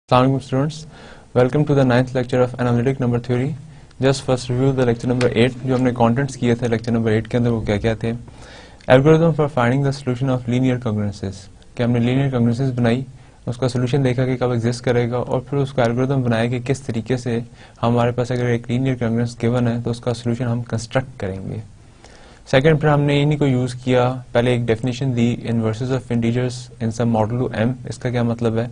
Assalamualaikum students, welcome to the 9th lecture of analytic number theory. Just first review the lecture number 8 जो हमने contents किए थे lecture number 8 के अंदर वो क्या क्या थे. Algorithm for finding the solution of linear congruences कि हमने linear congruences बनाई, उसका solution देखा कि कब exist करेगा और फिर उसका algorithm बनाया कि किस तरीके से हमारे पास अगर एक linear congruence given है तो उसका solution हम construct करेंगे. सेकेंड फिर हमने इन्हीं को यूज़ किया, पहले एक डेफिनेशन दी inverses of integers in some modulo m. इसका क्या मतलब है,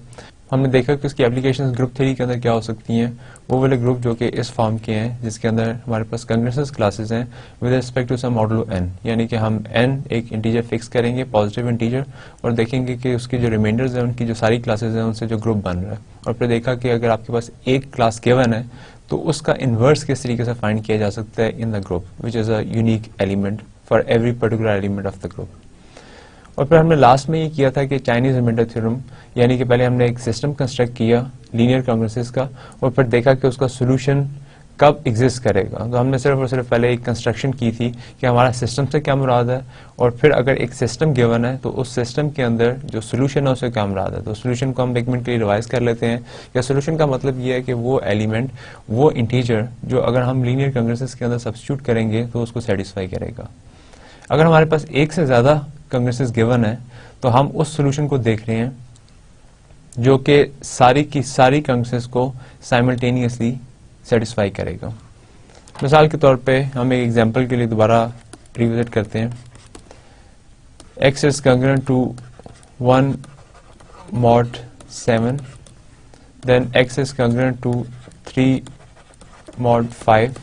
हमने देखा कि उसकी एप्लीकेशंस ग्रुप थ्योरी के अंदर क्या हो सकती हैं. वो वाले ग्रुप जो कि इस फॉर्म के हैं जिसके अंदर हमारे पास कंग्रेसेस क्लासेस हैं with respect to some modulo n, यानी कि हम n एक इंटीजर फिक्स करेंगे, पॉजिटिव इंटीजर, और देखेंगे कि उसकी जो रिमाइंडर्स हैं उनकी जो सारी क्लासेस हैं उनसे जो ग्रुप बन रहा है. और फिर देखा कि अगर आपके पास एक क्लास गिवन है तो उसका इन्वर्स किस तरीके से फाइंड किया जा सकता है in the group which is a unique element for every particular element of the group. और फिर हमने लास्ट में ये किया था कि चाइनीज रिमाइंडर थ्योरम, यानी कि पहले हमने एक सिस्टम कंस्ट्रक्ट किया लीनियर कॉन्ग्रेसेस का और फिर देखा कि उसका सोल्यूशन कब एग्जिस्ट करेगा. तो हमने सिर्फ और सिर्फ पहले एक कंस्ट्रक्शन की थी कि हमारा सिस्टम से क्या मुराद है, और फिर अगर एक सिस्टम गिवन है तो उस सिस्टम के अंदर जो सोल्यूशन है उससे क्या मुराद है. तो सोल्यूशन को हम एक मिनट के लिए रिवाइज कर लेते हैं. या सोल्यूशन का मतलब ये है कि वो एलिमेंट, वो इंटीजर जो अगर हम लीनियर कॉन्ग्रेसेस के अंदर सब्स्टिट्यूट करेंगे तो उसको सेटिस्फाई करेगा. अगर हमारे पास एक से ज्यादा कॉन्ग्रेसेस गिवन है तो हम उस सॉल्यूशन को देख रहे हैं जो कि सारी की सारी कॉन्ग्रेसेस को साइमल्टेनियसली सेटिस्फाई करेगा. मिसाल के तौर पे हम एक एग्जांपल के लिए दोबारा रिविजिट करते हैं. x is congruent to 1 mod 7, then x is congruent to 3 mod 5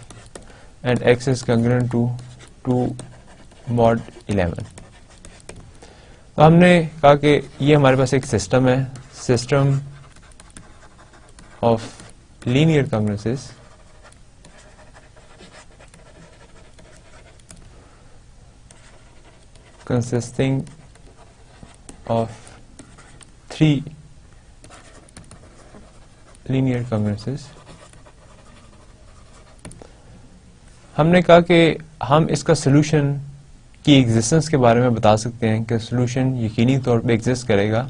and x is congruent to 2 mod 11. तो हमने कहा कि ये हमारे पास एक सिस्टम है, system of linear congruences consisting of 3 linear congruences. हमने कहा कि हम इसका सॉल्यूशन की एग्जिस्टेंस के बारे में बता सकते हैं कि सॉल्यूशन यकीनी तौर पे एग्जिस्ट करेगा.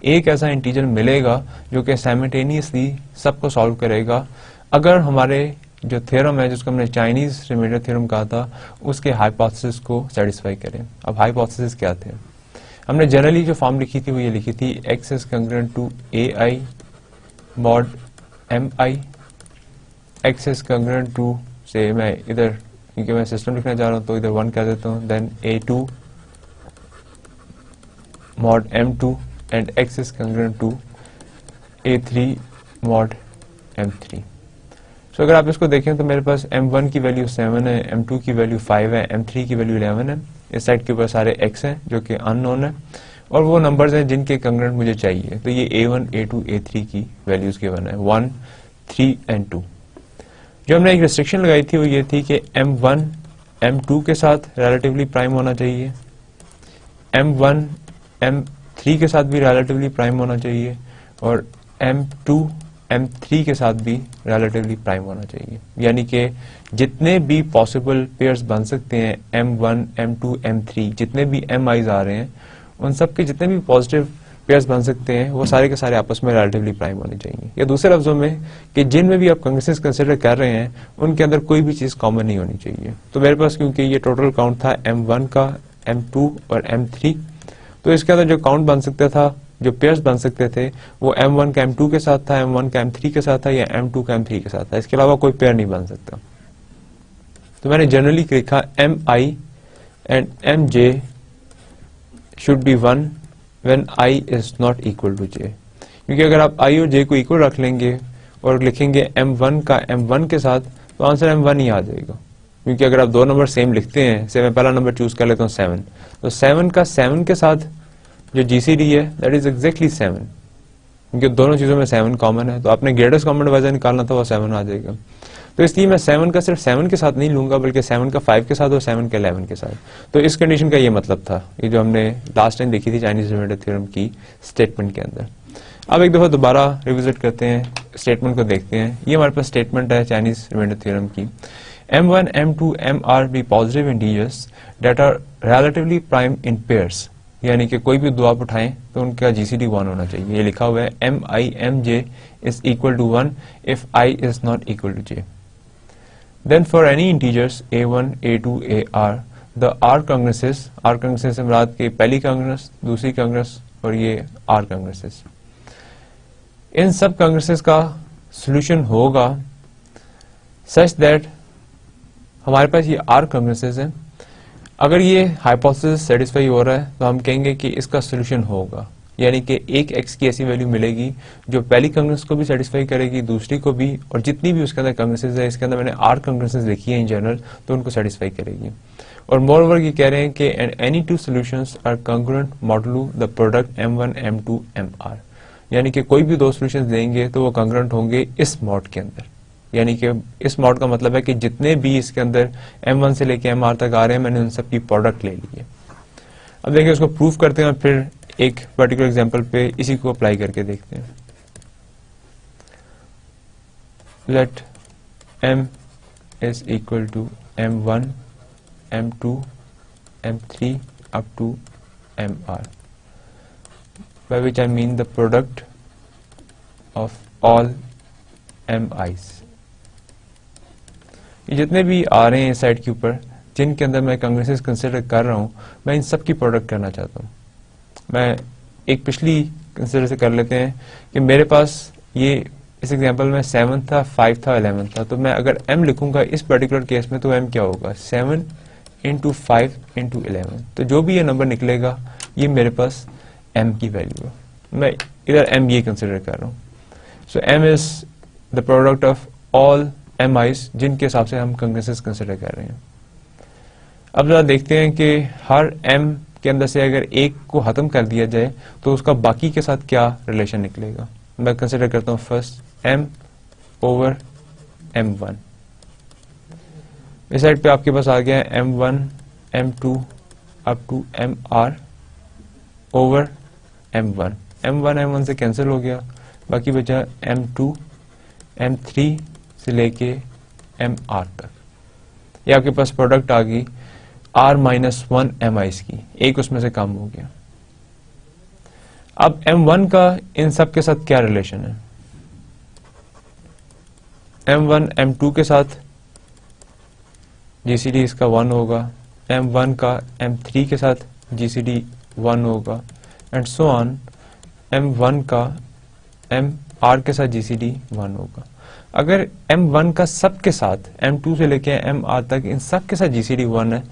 एक ऐसा इंटीजर मिलेगा जो कि साइमल्टेनियसली सबको सॉल्व करेगा अगर हमारे जो थ्योरम है जिसको हमने चाइनीज रिमाइंडर थ्योरम कहा था उसके हाइपोथेसिस को सेटिस्फाई करें. अब हाइपोथेसिस क्या थे, हमने जनरली जो फॉर्म लिखी थी वो ये लिखी थी x is congruent to ai mod mi, x is congruent to, से मैं इधर क्योंकि मैं सिस्टम लिखना चाह रहा हूं तो इधर 1 कर देता हूं, then a2 mod m2 and x is congruent to a3 mod m3. So अगर आप इसको देखें तो मेरे पास m1 की वैल्यू 7 है, m2 की वैल्यू 5 है, m3 की वैल्यू 11 है. इस साइड के ऊपर सारे x हैं जो कि अननोन है और वो नंबर्स हैं जिनके कॉन्ग्रुएंट मुझे चाहिए. तो ये a1 a2 a3 की वैल्यूज गिवन है 1 3 एंड 2. जो हमने एक रिस्ट्रिक्शन लगाई थी वो ये थी कि m1 m2 के साथ रिलेटिवली प्राइम होना चाहिए, m1 m3 के साथ भी रिलेटिवली प्राइम होना चाहिए और m2 m3 के साथ भी रिलेटिवली प्राइम होना चाहिए. यानी कि जितने भी पॉसिबल पेयर्स बन सकते हैं m1 m2 m3, जितने भी mi's आ रहे हैं उन सब के जितने भी पॉजिटिव पेयर्स बन सकते हैं वो सारे के सारे आपस में रिलेटिवली प्राइम होने चाहिए. या दूसरे लफ्जों में कि जिनमें भी आप कॉन्ग्रेसेस कंसिडर कर रहे हैं उनके अंदर कोई भी चीज कॉमन नहीं होनी चाहिए. तो मेरे पास क्योंकि ये टोटल काउंट था m1 का, m2 और m3, तो इसके अंदर जो काउंट बन सकता था, जो पेयर्स बन सकते थे वो m1 का m2 के साथ था, m1 का m3 के साथ था या m2 का m3 के साथ था. इसके अलावा कोई पेयर नहीं बन सकता. तो मैंने जनरली लिखा mi and mj should be 1 when I is not equal to j. क्योंकि अगर आप i और j को इक्वल रख लेंगे और लिखेंगे m1 का m1 के साथ तो आंसर m1 ही आ जाएगा. क्योंकि अगर आप दो नंबर सेम लिखते हैं, से मैं पहला नंबर चूज कर लेता हूँ 7, तो 7 का 7 के साथ जो GCD है दैट इज एग्जैक्टली 7, क्योंकि दोनों चीजों में 7 कॉमन है. तो आपने ग्रेटेस्ट कॉमन डिवाइजर निकालना था वो 7 आ जाएगा. तो इसलिए मैं 7 का सिर्फ 7 के साथ नहीं लूंगा बल्कि 7 का 5 के साथ और 7 का 11 के साथ. तो इस कंडीशन का ये मतलब था, ये जो हमने लास्ट टाइम देखी थी चाइनीज रिमाइंडर थ्योरम की स्टेटमेंट के अंदर. अब एक दफा दोबारा रिविजिट करते हैं, स्टेटमेंट को देखते हैं. ये हमारे पास स्टेटमेंट है चाइनीज रिमाइंडर थ्योरम की. m1 m2 mr be positive integers that are relatively prime in pairs यानी कि कोई भी दो आप उठाएं तो उनका GCD 1 होना चाहिए। ये लिखा हुआ है MIMJ is equal to 1 if I is not equal to J. Then for any integers A1, A2, AR, the R congruences, R congruences से मुराद के पहली congruence, दूसरी congruence और ये R congruences, इन सब congruences का solution होगा such that हमारे पास ये R congruences है। अगर ये हाइपोथेसिस सेटिस्फाई हो रहा है तो हम कहेंगे कि इसका सोल्यूशन होगा, यानी कि एक x की ऐसी वैल्यू मिलेगी जो पहली कंग्रेस को भी सेटिस्फाई करेगी, दूसरी को भी, और जितनी भी उसके अंदर कंग्रेसेस है, इसके अंदर मैंने R कंग्रेसेस लिखी है इन जनरल, तो उनको सेटिस्फाई करेगी। और मोर ओवर ये कह रहे हैं कि any two solutions are congruent modulo the product M1 M2 MR, यानी कि कोई भी दो सोल्यूशंस देंगे तो वो कंग्रुएंट होंगे इस मॉड के अंदर। यानी कि इस मॉड का मतलब है कि जितने भी इसके अंदर M1 से लेके MR तक आ रहे हैं मैंने उन सब की प्रोडक्ट ले ली है। अब देखिए उसको प्रूफ करते हैं और फिर एक पर्टिकुलर एग्जांपल पे इसी को अप्लाई करके देखते हैं। Let M is equal to M1, M2, M3 up to MR, by which I mean the product of all MI's। ये जितने भी आ रहे हैं इस साइड के ऊपर जिनके अंदर मैं कंग्रेसेस कंसिडर कर रहा हूं, मैं इन सब की प्रोडक्ट करना चाहता हूं। मैं एक पिछली कंसिडर से कर लेते हैं कि मेरे पास ये इस एग्जांपल में 7 था, 5 था, 11 था, तो मैं अगर M लिखूंगा इस पर्टिकुलर केस में तो M क्या होगा 7 इंटू 5 इंटू 11, तो जो भी ये नंबर निकलेगा ये मेरे पास M की वैल्यू है। मैं इधर M ये कंसिडर कर रहा हूँ। सो M is the product of all MI's जिनके हिसाब से हम कंग्रेसेस कंसिडर कर रहे हैं। अब जरा देखते हैं कि हर M के अंदर से अगर एक को खत्म कर दिया जाए तो उसका बाकी के साथ क्या रिलेशन निकलेगा। मैं कंसिडर करता हूं फर्स्ट M ओवर M1। इस साइड पे आपके पास आ गया है M1 M2 up to MR over M1। M1 M1 से कैंसिल हो गया, बाकी बचा M2 M3 से लेके MR तक। ये आपके पास प्रोडक्ट आ गई R-1 MI's की, एक उसमें से कम हो गया। अब M1 का इन सब के साथ क्या रिलेशन है। M1 M2 के साथ GCD इसका 1 होगा, M1 का M3 के साथ GCD 1 होगा, एंड सो ऑन M1 का MR के साथ GCD 1 होगा। अगर M1 का सब के साथ M2 से लेके MR तक इन सब के साथ GCD 1 है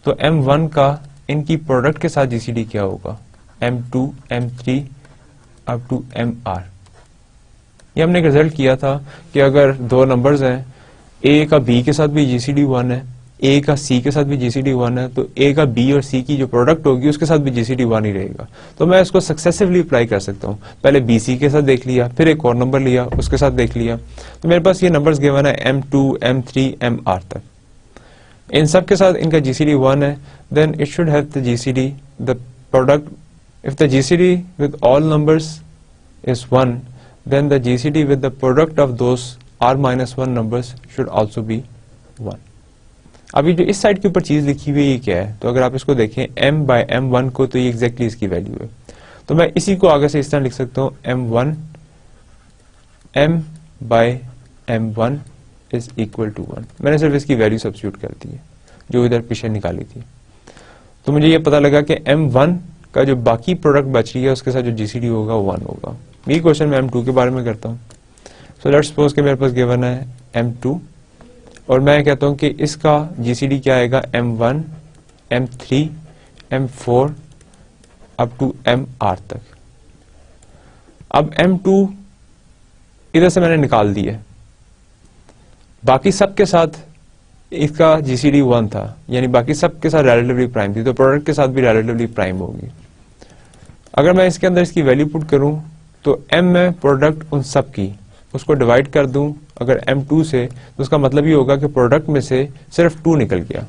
तो M1 का इनकी प्रोडक्ट के साथ GCD क्या होगा M2 M3 up to MR। ये हमने एक रिजल्ट किया था कि अगर दो नंबर्स हैं A का B के साथ भी GCD 1 है, A का C के साथ भी GCD 1 है, तो A का B और C की जो प्रोडक्ट होगी उसके साथ भी GCD 1 ही रहेगा। तो मैं इसको सक्सेसिवली अप्लाई कर सकता हूँ। पहले BC के साथ देख लिया, फिर एक और नंबर लिया उसके साथ देख लिया, तो मेरे पास ये नंबर्स गिवन है M2 M3 MR तक। इन सब के साथ इनका GCD 1 है, then it should have the GCD the product, if the GCD with all numbers is 1 then the GCD with the product of those R-1 numbers should also be 1। अभी जो इस side के ऊपर चीज लिखी हुई है ये क्या है, तो अगर आप इसको देखें M by M1 को, तो ये एग्जैक्टली इसकी वैल्यू है। तो मैं इसी को आगे से इस तरह लिख सकता हूँ M1 M by M1 is equal to 1। मैंने सिर्फ इसकी वैल्यू सब्स्टिट्यूट कर दी है जो इधर पीछे निकाली थी, तो मुझे ये पता लगा कि M1 का जो बाकी प्रोडक्ट बच रही है उसके साथ जो GCD होगा वो 1 होगा। ये क्वेश्चन मैं M2 के बारे में करता हूँ। सो लेट्स सपोज कि मेरे पास गिवन है M2 और मैं कहता हूँ कि इसका GCD क्या आएगा M1 M3 M4 up to MR तक। अब M2 इधर से मैंने निकाल दिया, बाकी सब के साथ इसका GCD 1 था, यानी बाकी सब के साथ रिलेटिवली प्राइम थी, तो प्रोडक्ट के साथ भी रिलेटिवली प्राइम होगी। अगर मैं इसके अंदर इसकी वैल्यू पुट करूं तो M में प्रोडक्ट उन सब की, उसको डिवाइड कर दूं अगर M2 से, तो उसका मतलब ये होगा कि प्रोडक्ट में से सिर्फ 2 निकल गया।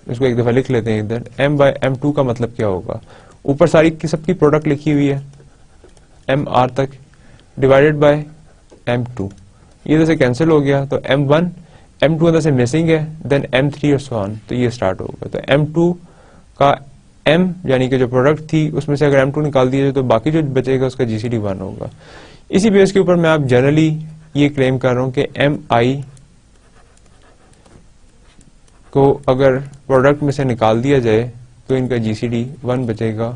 इसको एक दफा लिख लेते हैं इधर, M by M2 का मतलब क्या होगा, ऊपर सारी की सबकी प्रोडक्ट लिखी हुई है MR तक डिवाइडेड बाय M2, ये इधर से कैंसिल हो गया, तो M1 M2 अंदर से मिसिंग है, देन M3 और सो ऑन, तो ये स्टार्ट होगा। तो M2 का m यानी कि जो प्रोडक्ट थी उसमें से अगर m2 निकाल दिया जाए तो बाकी जो बचेगा उसका जीसीडी 1 होगा। इसी बेस के ऊपर मैं आप जनरली ये क्लेम कर रहा हूं कि mi को अगर प्रोडक्ट में से निकाल दिया जाए तो इनका जीसीडी 1 बचेगा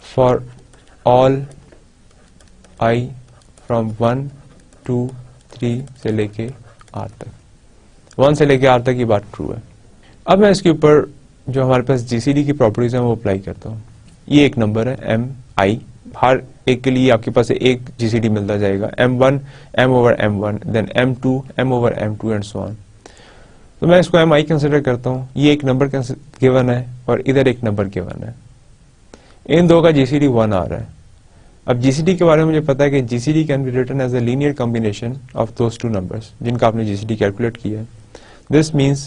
फॉर ऑल i फ्रॉम 1 2 3 से लेके r तक, 1 से लेके r तक ये बात ट्रू है। अब मैं इसके ऊपर जो हमारे पास जीसीडी की प्रॉपर्टीज है वो अप्लाई करता हूँ। ये एक नंबर है mi, हर एक के लिए आपके पास एक जीसीडी मिलता जाएगा, m1 m over m1, then m2 m over m2 and so on. तो मैं इसको mi कंसिडर करता हूँ, ये एक नंबर गिवन है और इधर एक नंबर गिवन है, इन दो का जीसीडी 1 आ रहा है। अब जीसीडी के बारे में मुझे पता है कि GCD can be written as a linear combination of those two numbers जिनका आपने जीसीडी कैलकुलेट किया है। दिस मीन्स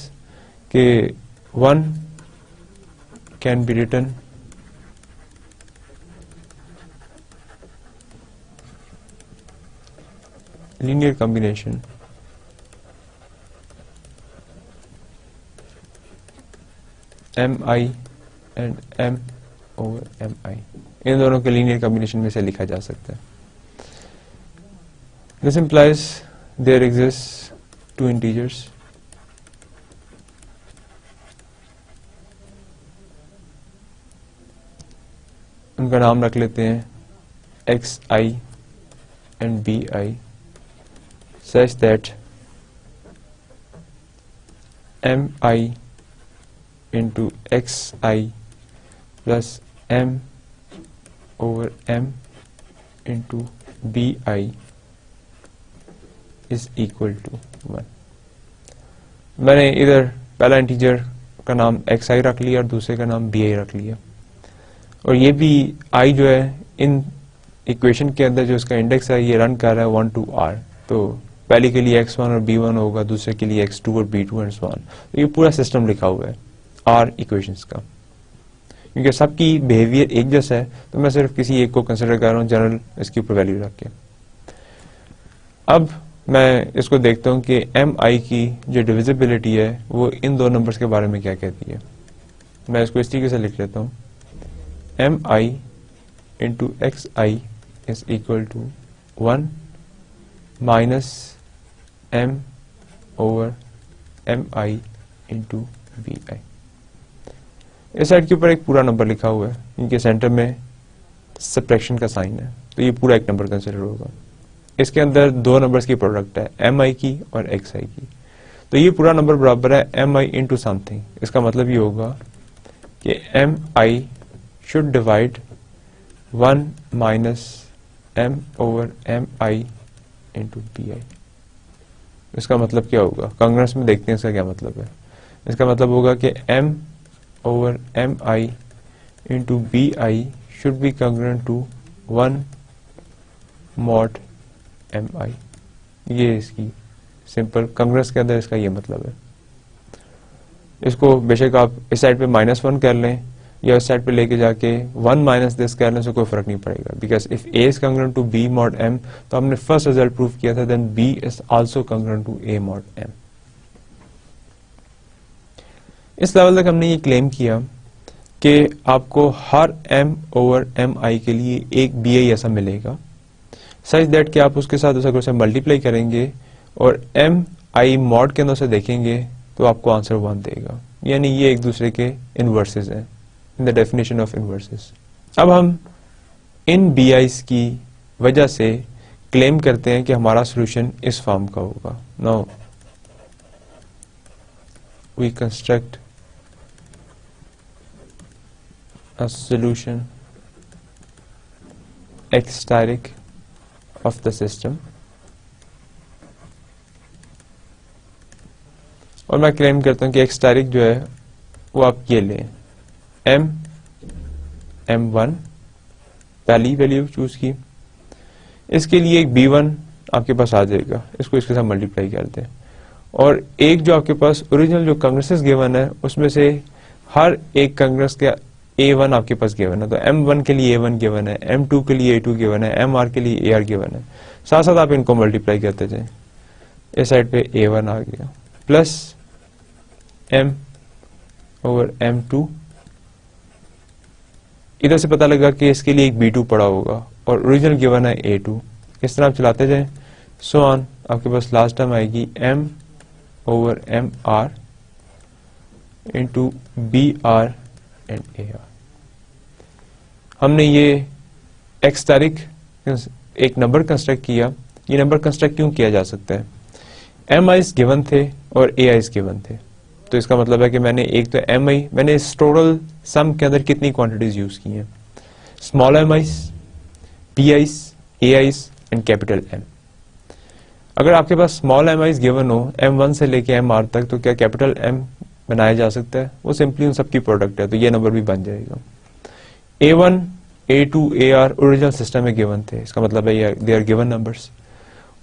कि 1 can be written linear combination mi and m over mi, इन दोनों के लीनियर कॉम्बिनेशन में से लिखा जा सकता है। This implies there exists two integers उनका नाम रख लेते हैं xi and bi such that mi into xi plus m over m into bi is equal to 1। मैंने इधर पहला इंटीजर का नाम xi रख लिया और दूसरे का नाम bi रख लिया, और ये भी i जो है इन इक्वेशन के अंदर जो इसका इंडेक्स है ये रन कर रहा है 1 to r, तो पहले के लिए x1 और b1 होगा, दूसरे के लिए x2 और b2 एंड सो ऑन। तो ये पूरा सिस्टम लिखा हुआ है r इक्वेशंस का। क्योंकि सबकी बिहेवियर एक जैसा है तो मैं सिर्फ किसी एक को कंसिडर कर रहा हूँ जनरल इसके ऊपर वैल्यू रख के। अब मैं इसको देखता हूँ कि mi की जो डिविजिबिलिटी है वो इन दो नंबर्स के बारे में क्या कहती है। मैं इसको इस तरीके से लिख लेता हूँ, mi into xi is equal to 1 minus m over mi into bi। इस साइड के ऊपर एक पूरा नंबर लिखा हुआ है, इनके सेंटर में सब्ट्रैक्शन का साइन है, तो ये पूरा एक नंबर कंसिडर होगा। इसके अंदर दो नंबर्स की प्रोडक्ट है mi की और xi की, तो ये पूरा नंबर बराबर है mi इंटू समथिंग। इसका मतलब ये होगा कि mi should divide 1 minus m over mi into bi। इसका मतलब क्या होगा, कांग्रेस में देखते हैं इसका क्या मतलब है। इसका मतलब होगा कि m over mi into bi should be congruent to 1 mod mi। ये इसकी सिंपल कांग्रेस के अंदर इसका ये मतलब है। इसको बेशक आप इस साइड पे -1 कर लें या इस साइड पे लेके जाके 1 माइनस दिस करने से कोई फर्क नहीं पड़ेगा, because if a is congruent to b mod m, तो हमने फर्स्ट रिजल्ट प्रूव किया था, then b is also congruent to a mod m। इस लेवल तक हमने ये क्लेम किया कि आपको हर m ओवर mi के लिए एक bi ऐसा मिलेगा सच दैट कि आप उसके साथ उसे मल्टीप्लाई करेंगे और mi मॉड के अंदर से देखेंगे तो आपको आंसर 1 देगा, यानी ये एक दूसरे के इनवर्सेस हैं in the definition of inverses. अब हम इन bi's की वजह से क्लेम करते हैं कि हमारा सॉल्यूशन इस फॉर्म का होगा। Now we construct a solution x-steric of the system, और मैं क्लेम करता हूं कि x-steric जो है वो आप ये लें m1 पहली वैल्यू चूज की, इसके लिए एक b1 आपके पास आ जाएगा, इसको इसके साथ मल्टीप्लाई कर दें, और एक जो आपके पास ओरिजिनल जो कांग्रेसेस गिवन है उसमें से हर एक कांग्रेस का a1 आपके पास गिवन है, तो m1 के लिए a1 गिवन है, m2 के लिए a2 गिवन है, mr के लिए ar गिवन है। साथ साथ आप इनको मल्टीप्लाई करते जाएं, इस साइड पे a1 आ गया प्लस m ओवर m2 इधर से पता लगा कि इसके लिए एक B2 पड़ा होगा और ओरिजिनल गिवन है A2। इस तरह आप चलाते जाएं, सो ऑन, आपके पास लास्ट टर्म आएगी m/mr into BR and AR। हमने ये x तारीख एक नंबर कंस्ट्रक्ट किया। ये नंबर कंस्ट्रक्ट क्यों किया जा सकता है? mi गिवन थे और ai गिवन थे, तो इसका मतलब है कि मैंने एक तो mi, मैंने इस टोटल सम के अंदर कितनी क्वांटिटीज यूज की हैं? Small mi's, pi's, ai's and capital M। अगर आपके पास स्मॉल mi's गिवन हो m1 से लेके mr तक, तो क्या कैपिटल M बनाया जा सकता है? वो सिंपली उन सबकी प्रोडक्ट है, तो ये नंबर भी बन जाएगा। A1, A2, AR original system में गिवन थे, इसका मतलब है दे आर गिवन नंबर्स।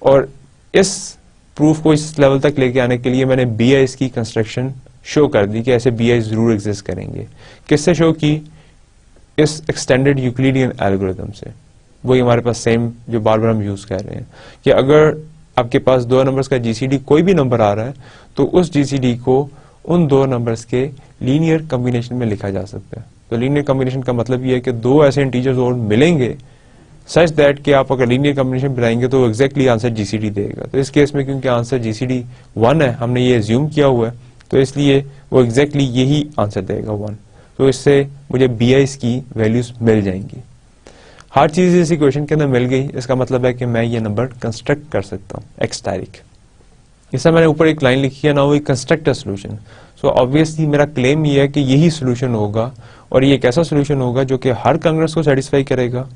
और इस प्रूफ को इस लेवल तक लेके आने के लिए मैंने BI's की कंस्ट्रक्शन शो कर दी कि ऐसे BI's जरूर एग्जिस्ट करेंगे। किससे शो की? इस एक्सटेंडेड यूक्लिडियन एल्गोरिथम से। वही हमारे पास सेम जो बार बार हम यूज कर रहे हैं कि अगर आपके पास दो नंबर्स का GCD कोई भी नंबर आ रहा है तो उस GCD को उन दो नंबर्स के लीनियर कॉम्बिनेशन में लिखा जा सकता है। तो लीनियर कॉम्बिनेशन का मतलब ये है कि दो ऐसे इंटीजर्स और मिलेंगे सच दैट कि आप अगर लीनियर कॉम्बिनेशन बनाएंगे तो एग्जैक्टली आंसर GCD देगा। तो इस केस में क्योंकि आंसर GCD 1 है, हमने ये एज्यूम किया हुआ है, तो इसलिए वो एग्जैक्टली यही आंसर देगा 1। तो इससे मुझे BI's की वैल्यूज मिल जाएंगी। हर चीज इस इक्वेशन के अंदर मिल गई, इसका मतलब है कि मैं ये नंबर कंस्ट्रक्ट कर सकता हूँ x तारीख। इससे मैंने ऊपर एक लाइन लिखी है, ना वो construct a solution. So obviously मेरा क्लेम ये है कि यही सोल्यूशन होगा, और ये एक ऐसा सोल्यूशन होगा जो कि हर कांग्रेस को सेटिस्फाई करेगा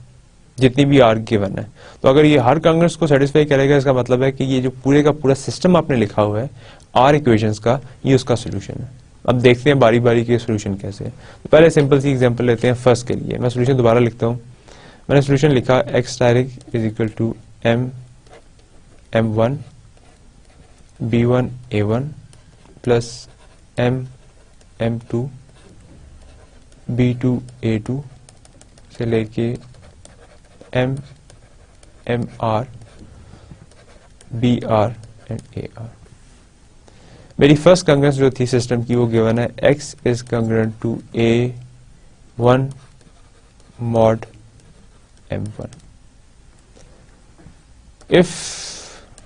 जितनी भी आर गिवन है। तो अगर ये हर कांग्रेस को सेटिस्फाई करेगा, इसका मतलब है कि ये जो पूरे का पूरा सिस्टम आपने लिखा हुआ है आर इक्वेशंस का, ये उसका सोल्यूशन है। अब देखते हैं बारी बारी के सोल्यूशन कैसे है। तो पहले सिंपल सी एग्जांपल लेते हैं फर्स्ट के लिए। मैं सोल्यूशन दोबारा लिखता हूँ। मैंने सोल्यूशन लिखा x direct is equal to m1 b1 a1 plus m2 b2 a2 से लेके mr br एंड ar। मेरी फर्स्ट कांग्रेस जो थी सिस्टम की वो गिवन है x is congruent to a1 mod m1। If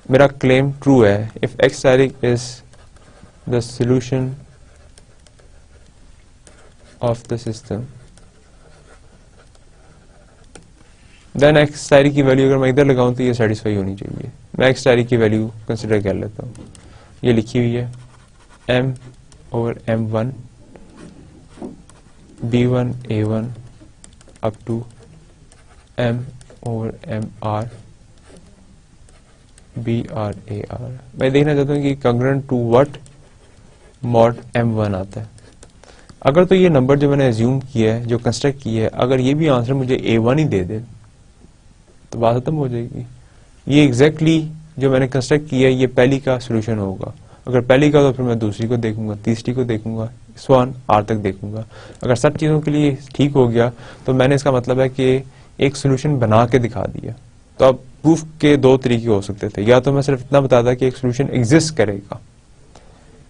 मेरा क्लेम ट्रू है, if x direct is the solution of the system, then x direct की वैल्यू अगर मैं इधर लगाऊं तो ये सेटिस्फाई होनी चाहिए। मैं x डायरेक्ट की वैल्यू कंसिडर कर लेता हूं, ये लिखी हुई है m/m1 b1 a1 up to m/mr br ar। मैं देखना चाहता हूँ कि congruent to what mod m1 आता है। अगर तो ये नंबर जो मैंने एज्यूम किया है, जो कंस्ट्रक्ट किया है, अगर ये भी आंसर मुझे a1 ही दे दे तो बात खत्म हो जाएगी। ये एग्जैक्टली जो मैंने कंस्ट्रक्ट किया है ये पहली का सोल्यूशन होगा। अगर पहली का तो फिर मैं दूसरी को देखूंगा, तीसरी को देखूंगा, स्वान आर तक देखूंगा। अगर सब चीजों के लिए ठीक हो गया तो मैंने इसका मतलब है कि एक सोल्यूशन बना के दिखा दिया। तो अब प्रूफ के दो तरीके हो सकते थे, या तो मैं सिर्फ इतना बताता कि एक सोल्यूशन एग्जिस्ट करेगा।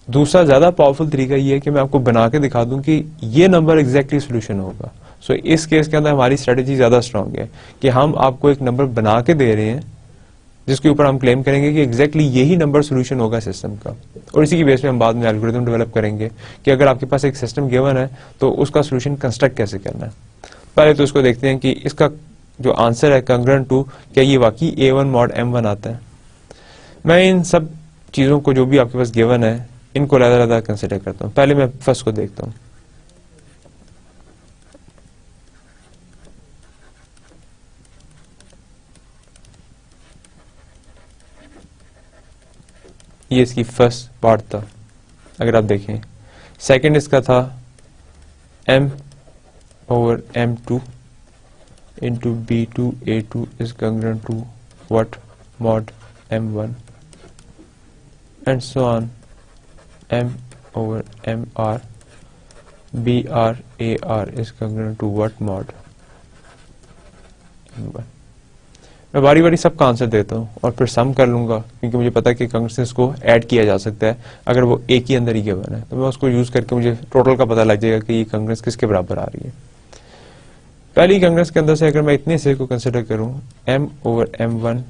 दूसरा ज्यादा पावरफुल तरीका ये है कि मैं आपको बना के दिखा दूं कि ये नंबर एग्जैक्टली सोल्यूशन होगा। सो इस केस के अंदर हमारी स्ट्रेटेजी ज्यादा स्ट्रांग है कि हम आपको एक नंबर बना के दे रहे हैं जिसके ऊपर हम क्लेम करेंगे कि एग्जैक्टली यही नंबर सोल्यूशन होगा सिस्टम का, और इसी की बेस पे हम बाद में एल्गोरिथम डेवलप करेंगे कि अगर आपके पास एक सिस्टम गिवन है तो उसका सोल्यूशन कंस्ट्रक्ट कैसे करना है। पहले तो इसको देखते हैं कि इसका जो आंसर है कंग्रेंट टू, क्या ये वाकई a1 मॉड m1 आता है। मैं इन सब चीजों को जो भी आपके पास गिवन है इनको अलग-अलग कंसिडर करता हूं। पहले मैं फर्स्ट को देखता हूं। ये इसकी फर्स्ट पार्ट था, अगर आप देखें। सेकंड इसका था m/m2 into b2 a2 is congruent to what mod m1 and so on m/mr br ar is congruent to what mod m1। मैं बारी बारी सबका आंसर देता हूँ और फिर सम कर लूंगा, क्योंकि मुझे पता है कि कंग्रेसेस को ऐड किया जा सकता है अगर वो एक ही अंदर ही गिवन है, तो मैं उसको यूज करके मुझे टोटल का पता लग जाएगा कि ये कंग्रेस किसके बराबर आ रही है। पहली कंग्रेस के अंदर से अगर मैं इतने हिस्से को कंसिडर करूं m ओवर m1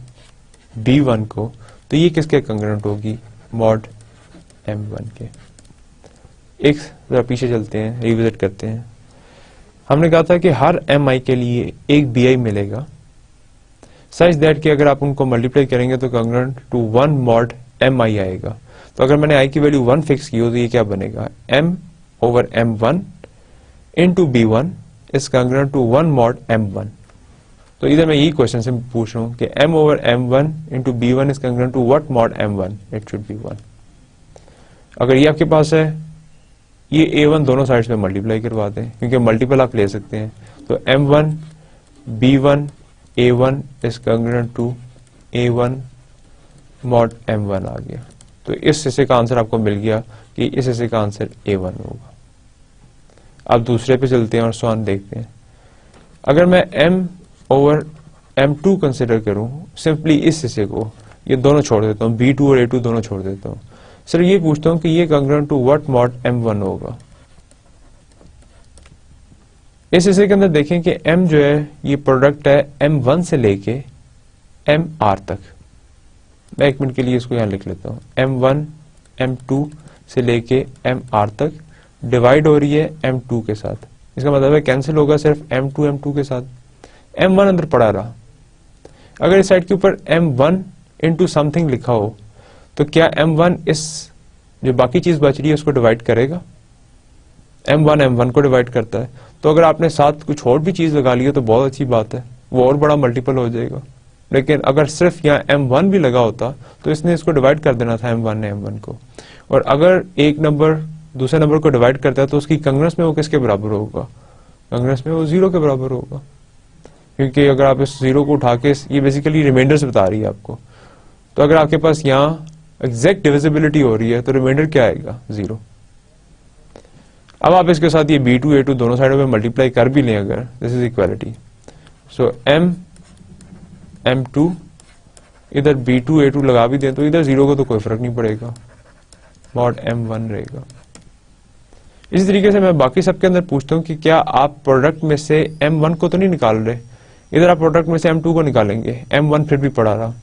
b1 को, तो ये किसके कंग्रेंट होगी? मॉड m1 के। एक जरा पीछे चलते हैं, रिविजिट करते हैं। हमने कहा था कि हर mi के लिए एक bi मिलेगा सच दैट कि अगर आप उनको मल्टीप्लाई करेंगे तो कंग्रेंट टू 1 मॉड mi आएगा। तो अगर मैंने i की वैल्यू 1 फिक्स की हो तो ये क्या बनेगा? m over m1 into b1 is congruent to 1 mod m1। तो इधर मैं यही क्वेश्चन से पूछ रहा हूं कि m over m1 into b1 is congruent to what mod m1? It should be 1। अगर ये आपके पास है, ये a1 दोनों साइड्स में मल्टीप्लाई करवा दें क्योंकि मल्टीपल आप ले सकते हैं। तो m1 b1 a1 is congruent to a1 mod m1 आ गया। तो इस हिस्से का आंसर आपको मिल गया कि इस हिस्से का आंसर a1 होगा। अब दूसरे पे चलते हैं और सवाल देखते हैं। अगर मैं m ओवर m2 कंसिडर करूं, सिंपली इस हिस्से को, ये दोनों छोड़ देता हूं, b2 और a2 दोनों छोड़ देता हूं। सर ये पूछता हूं कि ये congruent to what mod m1 होगा? इस हिस्से के अंदर देखें कि m जो है ये प्रोडक्ट है m1 से लेके mr तक। मैं एक मिनट के लिए इसको यहां लिख लेता हूं। m1 m2 से लेके mr तक डिवाइड हो रही है m2 के साथ। इसका मतलब है कैंसिल होगा सिर्फ m2 के साथ। m1 अंदर पड़ा रहा। अगर इस साइड के ऊपर m1 इंटू समथिंग लिखा हो तो क्या m1 इस जो बाकी चीज बच रही है उसको डिवाइड करेगा? m1 को डिवाइड करता है। तो अगर आपने साथ कुछ और भी चीज लगा ली हो तो बहुत अच्छी बात है, वो और बड़ा मल्टीपल हो जाएगा। लेकिन अगर सिर्फ यहाँ m1 भी लगा होता तो इसने इसको डिवाइड कर देना था m1 ने m1 को। और अगर एक नंबर दूसरे नंबर को डिवाइड करता है तो उसकी कंग्रेस में वो किसके बराबर होगा? कंग्रेस में वो 0 के बराबर होगा। क्योंकि अगर आप इस 0 को उठा के, ये बेसिकली रिमाइंडर्स बता रही है आपको, तो अगर आपके पास यहाँ एग्जैक्ट डिविजिबिलिटी हो रही है तो रिमाइंडर क्या आएगा? 0। अब आप इसके साथ ये b2 a2 दोनों साइडों में मल्टीप्लाई कर भी लें अगर, this is equality. So m2 इधर b2 a2 लगा भी दें तो इधर 0 को तो कोई फर्क नहीं पड़ेगा, मॉड m1 रहेगा। इसी तरीके से मैं बाकी सबके अंदर पूछता हूं कि क्या आप प्रोडक्ट में से m1 को तो नहीं निकाल रहे? इधर आप प्रोडक्ट में से m2 को निकालेंगे, m1 फिर भी पड़ा रहा।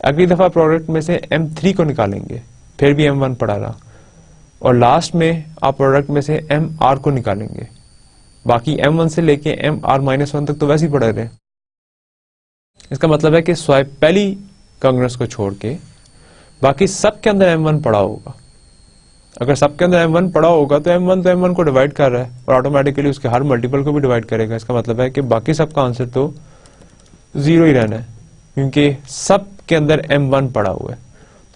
अगली दफा प्रोडक्ट में से m3 को निकालेंगे, फिर भी m1 पड़ा रहा। और लास्ट में आप प्रोडक्ट में से mr को निकालेंगे, बाकी m1 से लेके mr-1 तक तो वैसे ही पड़े रहे। इसका मतलब है कि स्वाइप पहली कांग्रेस को छोड़ के बाकी सब के अंदर m1 पड़ा होगा। अगर सबके अंदर m1 पड़ा होगा तो m1 को डिवाइड कर रहा है और ऑटोमेटिकली उसके हर मल्टीपल को भी डिवाइड करेगा। इसका मतलब है कि बाकी सबका आंसर तो 0 ही रहना है क्योंकि सब के अंदर m1 पड़ा हुआ है।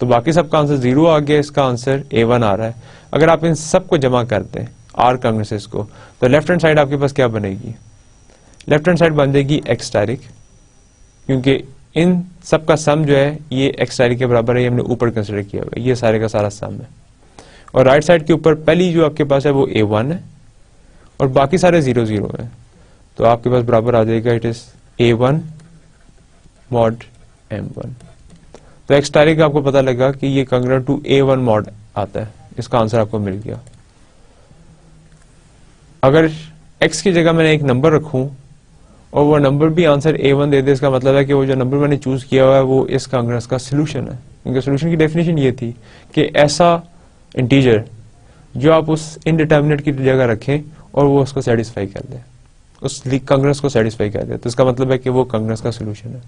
तो बाकी सबका आंसर 0 आ गया, इसका आंसर a1 आ रहा है। अगर आप इन सब को जमा करते हैं r कांग्रेसेस को तो लेफ्ट हैंड साइड आपके पास क्या बनेगी? लेफ्ट हैंड साइड बन जाएगी x डायरेक्ट, क्योंकि इन सब का सम जो है ये x डायरेक्ट के बराबर है, ये हमने ऊपर कंसिडर किया हुआ है, ये सारे का सारा सम है। और राइट साइड के ऊपर पहली जो आपके पास है वो a1 है और बाकी सारे 0 0 है। तो आपके पास बराबर आ जाएगा, it is a1 mod m1। तो एक्स डायरेक्ट आपको पता लगा कि ये कंग्रेंट टू a1 मॉड आता है। इसका आंसर आपको मिल गया। अगर x की जगह मैंने एक नंबर रखूं और वो नंबर भी आंसर a1 दे दे, इसका मतलब है कि वो जो नंबर मैंने चूज किया हुआ है वो इस कांग्रेस का सोल्यूशन है। क्योंकि सोल्यूशन की डेफिनेशन ये थी कि ऐसा इंटीजर जो आप उस इनडिटर्मिनेट की जगह रखें और वो उसको सेटिस्फाई कर दे, उस कांग्रेस को सेटिस्फाई कर दे, तो इसका मतलब है कि वो कांग्रेस का सोल्यूशन है।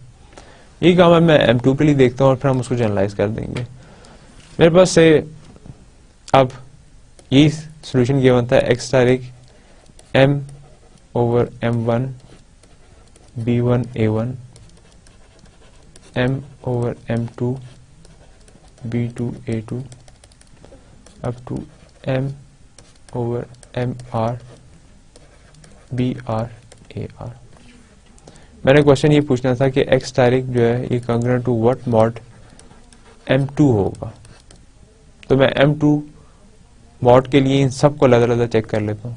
यही काम है, मैं m2 के लिए देखता हूँ और फिर हम उसको जनरलाइज कर देंगे। मेरे पास से अब यही सोल्यूशन ये बनता है, x direct m over m1 b1 a1 m over m2 b2 a2 up to m over mr br ar। मैंने क्वेश्चन ये पूछना था कि x डायरेक्ट जो है ये congruent to what mod m2 होगा। तो मैं m2 मॉड के लिए इन सबको अलग अलग चेक कर लेता हूं।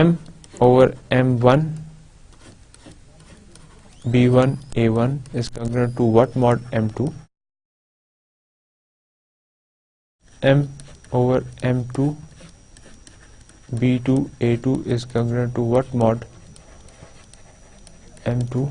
m over m1 b1 a1 is congruent to what mod m2, m over m2 B2 A2 is congruent to what mod M2?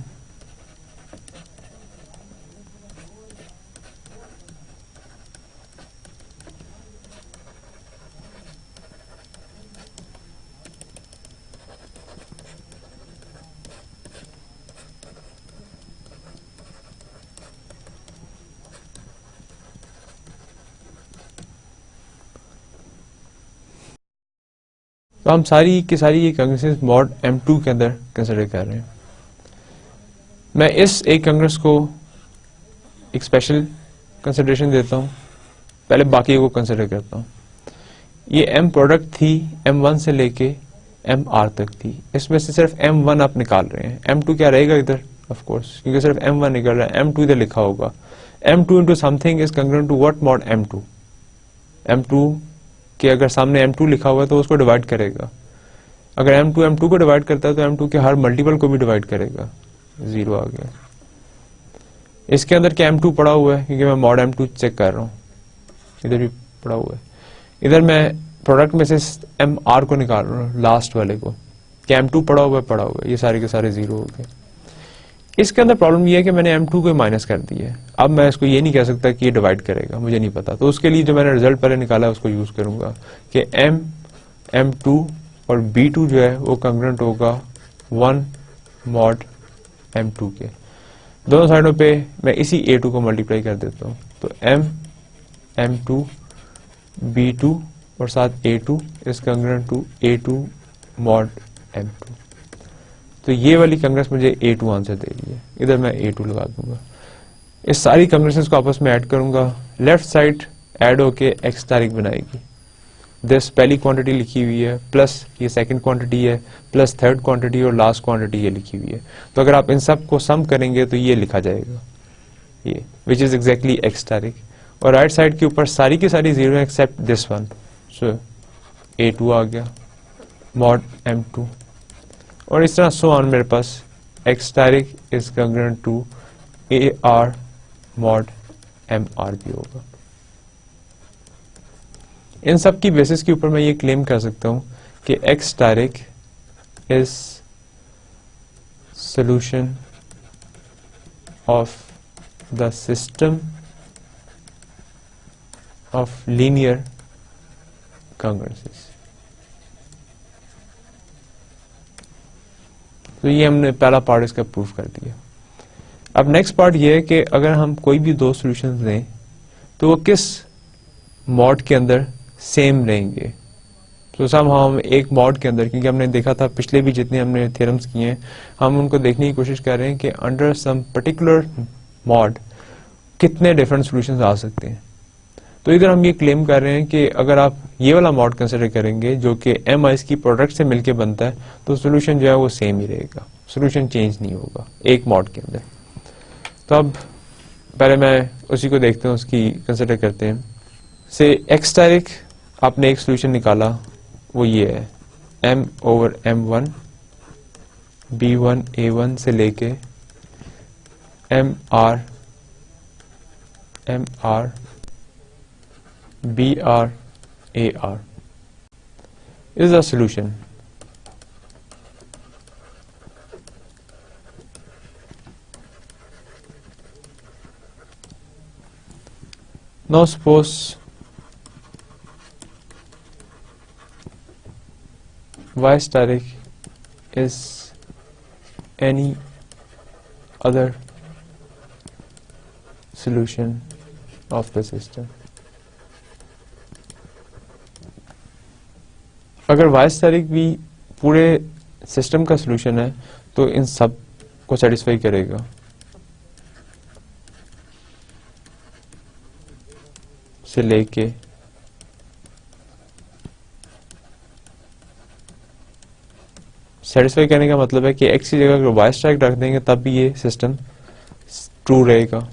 तो हम सारी की सारी ये कंग्रेसेस मॉड M2 के अंदर कंसिडर कर रहे हैं। मैं इस एक कंग्रेस को एक स्पेशल कंसिडरेशन देता हूँ, पहले बाकी को कंसिडर करता हूँ। ये M प्रोडक्ट थी M1 से लेके MR तक थी, इसमें से सिर्फ M1 आप निकाल रहे हैं, M2 क्या रहेगा इधर, ऑफ कोर्स क्योंकि सिर्फ M1 निकल रहा है, M2 इधर लिखा होगा। M2 into something is congruent to what mod M2। M2 के अगर सामने M2 लिखा हुआ है तो उसको डिवाइड करेगा, अगर M2 M2 को डिवाइड करता है तो M2 के हर मल्टीपल को भी डिवाइड करेगा। 0 आ गया। इसके अंदर क्या M2 पड़ा हुआ है, क्योंकि मैं मॉड M2 चेक कर रहा हूँ, इधर भी पड़ा हुआ है। इधर मैं प्रोडक्ट में से MR को निकाल रहा हूँ, लास्ट वाले को, क्या M2 पड़ा हुआ है, ये सारे के सारे 0 हो गए। इसके अंदर प्रॉब्लम ये है कि मैंने M2 को माइनस कर दिया है। अब मैं इसको ये नहीं कह सकता कि ये डिवाइड करेगा, मुझे नहीं पता, तो उसके लिए जो मैंने रिजल्ट पहले निकाला है उसको यूज करूंगा कि M2 और B2 जो है वो कंग्रुएंट होगा 1 मॉड M2 के। दोनों साइडों पे मैं इसी A2 को मल्टीप्लाई कर देता हूँ, तो M2 B2 और साथ A2 is congruent to A2 mod M2। तो ये वाली कंग्रेस मुझे A2 आंसर दे रही है, इधर मैं A2 लगा दूंगा। इस सारी कंग्रेसेस को आपस में ऐड करूंगा, लेफ्ट साइड ऐड होके x तारीख बनाएगी। दिस पहली क्वांटिटी लिखी हुई है, प्लस ये सेकंड क्वांटिटी है, प्लस थर्ड क्वांटिटी और लास्ट क्वांटिटी ये लिखी हुई है। तो अगर आप इन सब को सम करेंगे तो ये लिखा जाएगा, ये विच इज एग्जैक्टली x तारीख। और राइट साइड के ऊपर सारी की सारी 0 except this one, so A2 आ गया मॉड M2। और इस तरह सो ऑन मेरे पास x तारीख is congruent to AR mod MR भी होगा। इन सब की बेसिस के ऊपर मैं ये क्लेम कर सकता हूं कि x तारीख is solution of the system of linear congruences. तो ये हमने पहला पार्ट इसका प्रूफ कर दिया। अब नेक्स्ट पार्ट ये है कि अगर हम कोई भी दो सॉल्यूशंस दें तो वो किस मॉड के अंदर सेम रहेंगे। तो सब हम एक मॉड के अंदर, क्योंकि हमने देखा था पिछले भी जितने हमने थ्योरम्स किए हैं, हम उनको देखने की कोशिश कर रहे हैं कि अंडर सम पर्टिकुलर मॉड कितने डिफरेंट सॉल्यूशंस आ सकते हैं। तो इधर हम ये क्लेम कर रहे हैं कि अगर आप ये वाला मॉड कंसिडर करेंगे जो कि m आइस की प्रोडक्ट से मिलके बनता है, तो सोल्यूशन जो है वो सेम ही रहेगा, सोल्यूशन चेंज नहीं होगा एक मॉड के अंदर। तो अब पहले मैं उसी को देखते हैं, उसकी कंसिडर करते हैं। से x तारीख आपने एक सोल्यूशन निकाला, वो ये है m/m1 b1 a1 से लेके mr BR AR is a solution. Now suppose Y static is any other solution of the system. अगर वाई तारीख भी पूरे सिस्टम का सलूशन है तो इन सब को सेटिस्फाई करेगा। से लेके सेटिस्फाई करने का मतलब है कि एक्स की जगह अगर वाई स्ट्राइक रख देंगे तब भी ये सिस्टम ट्रू रहेगा।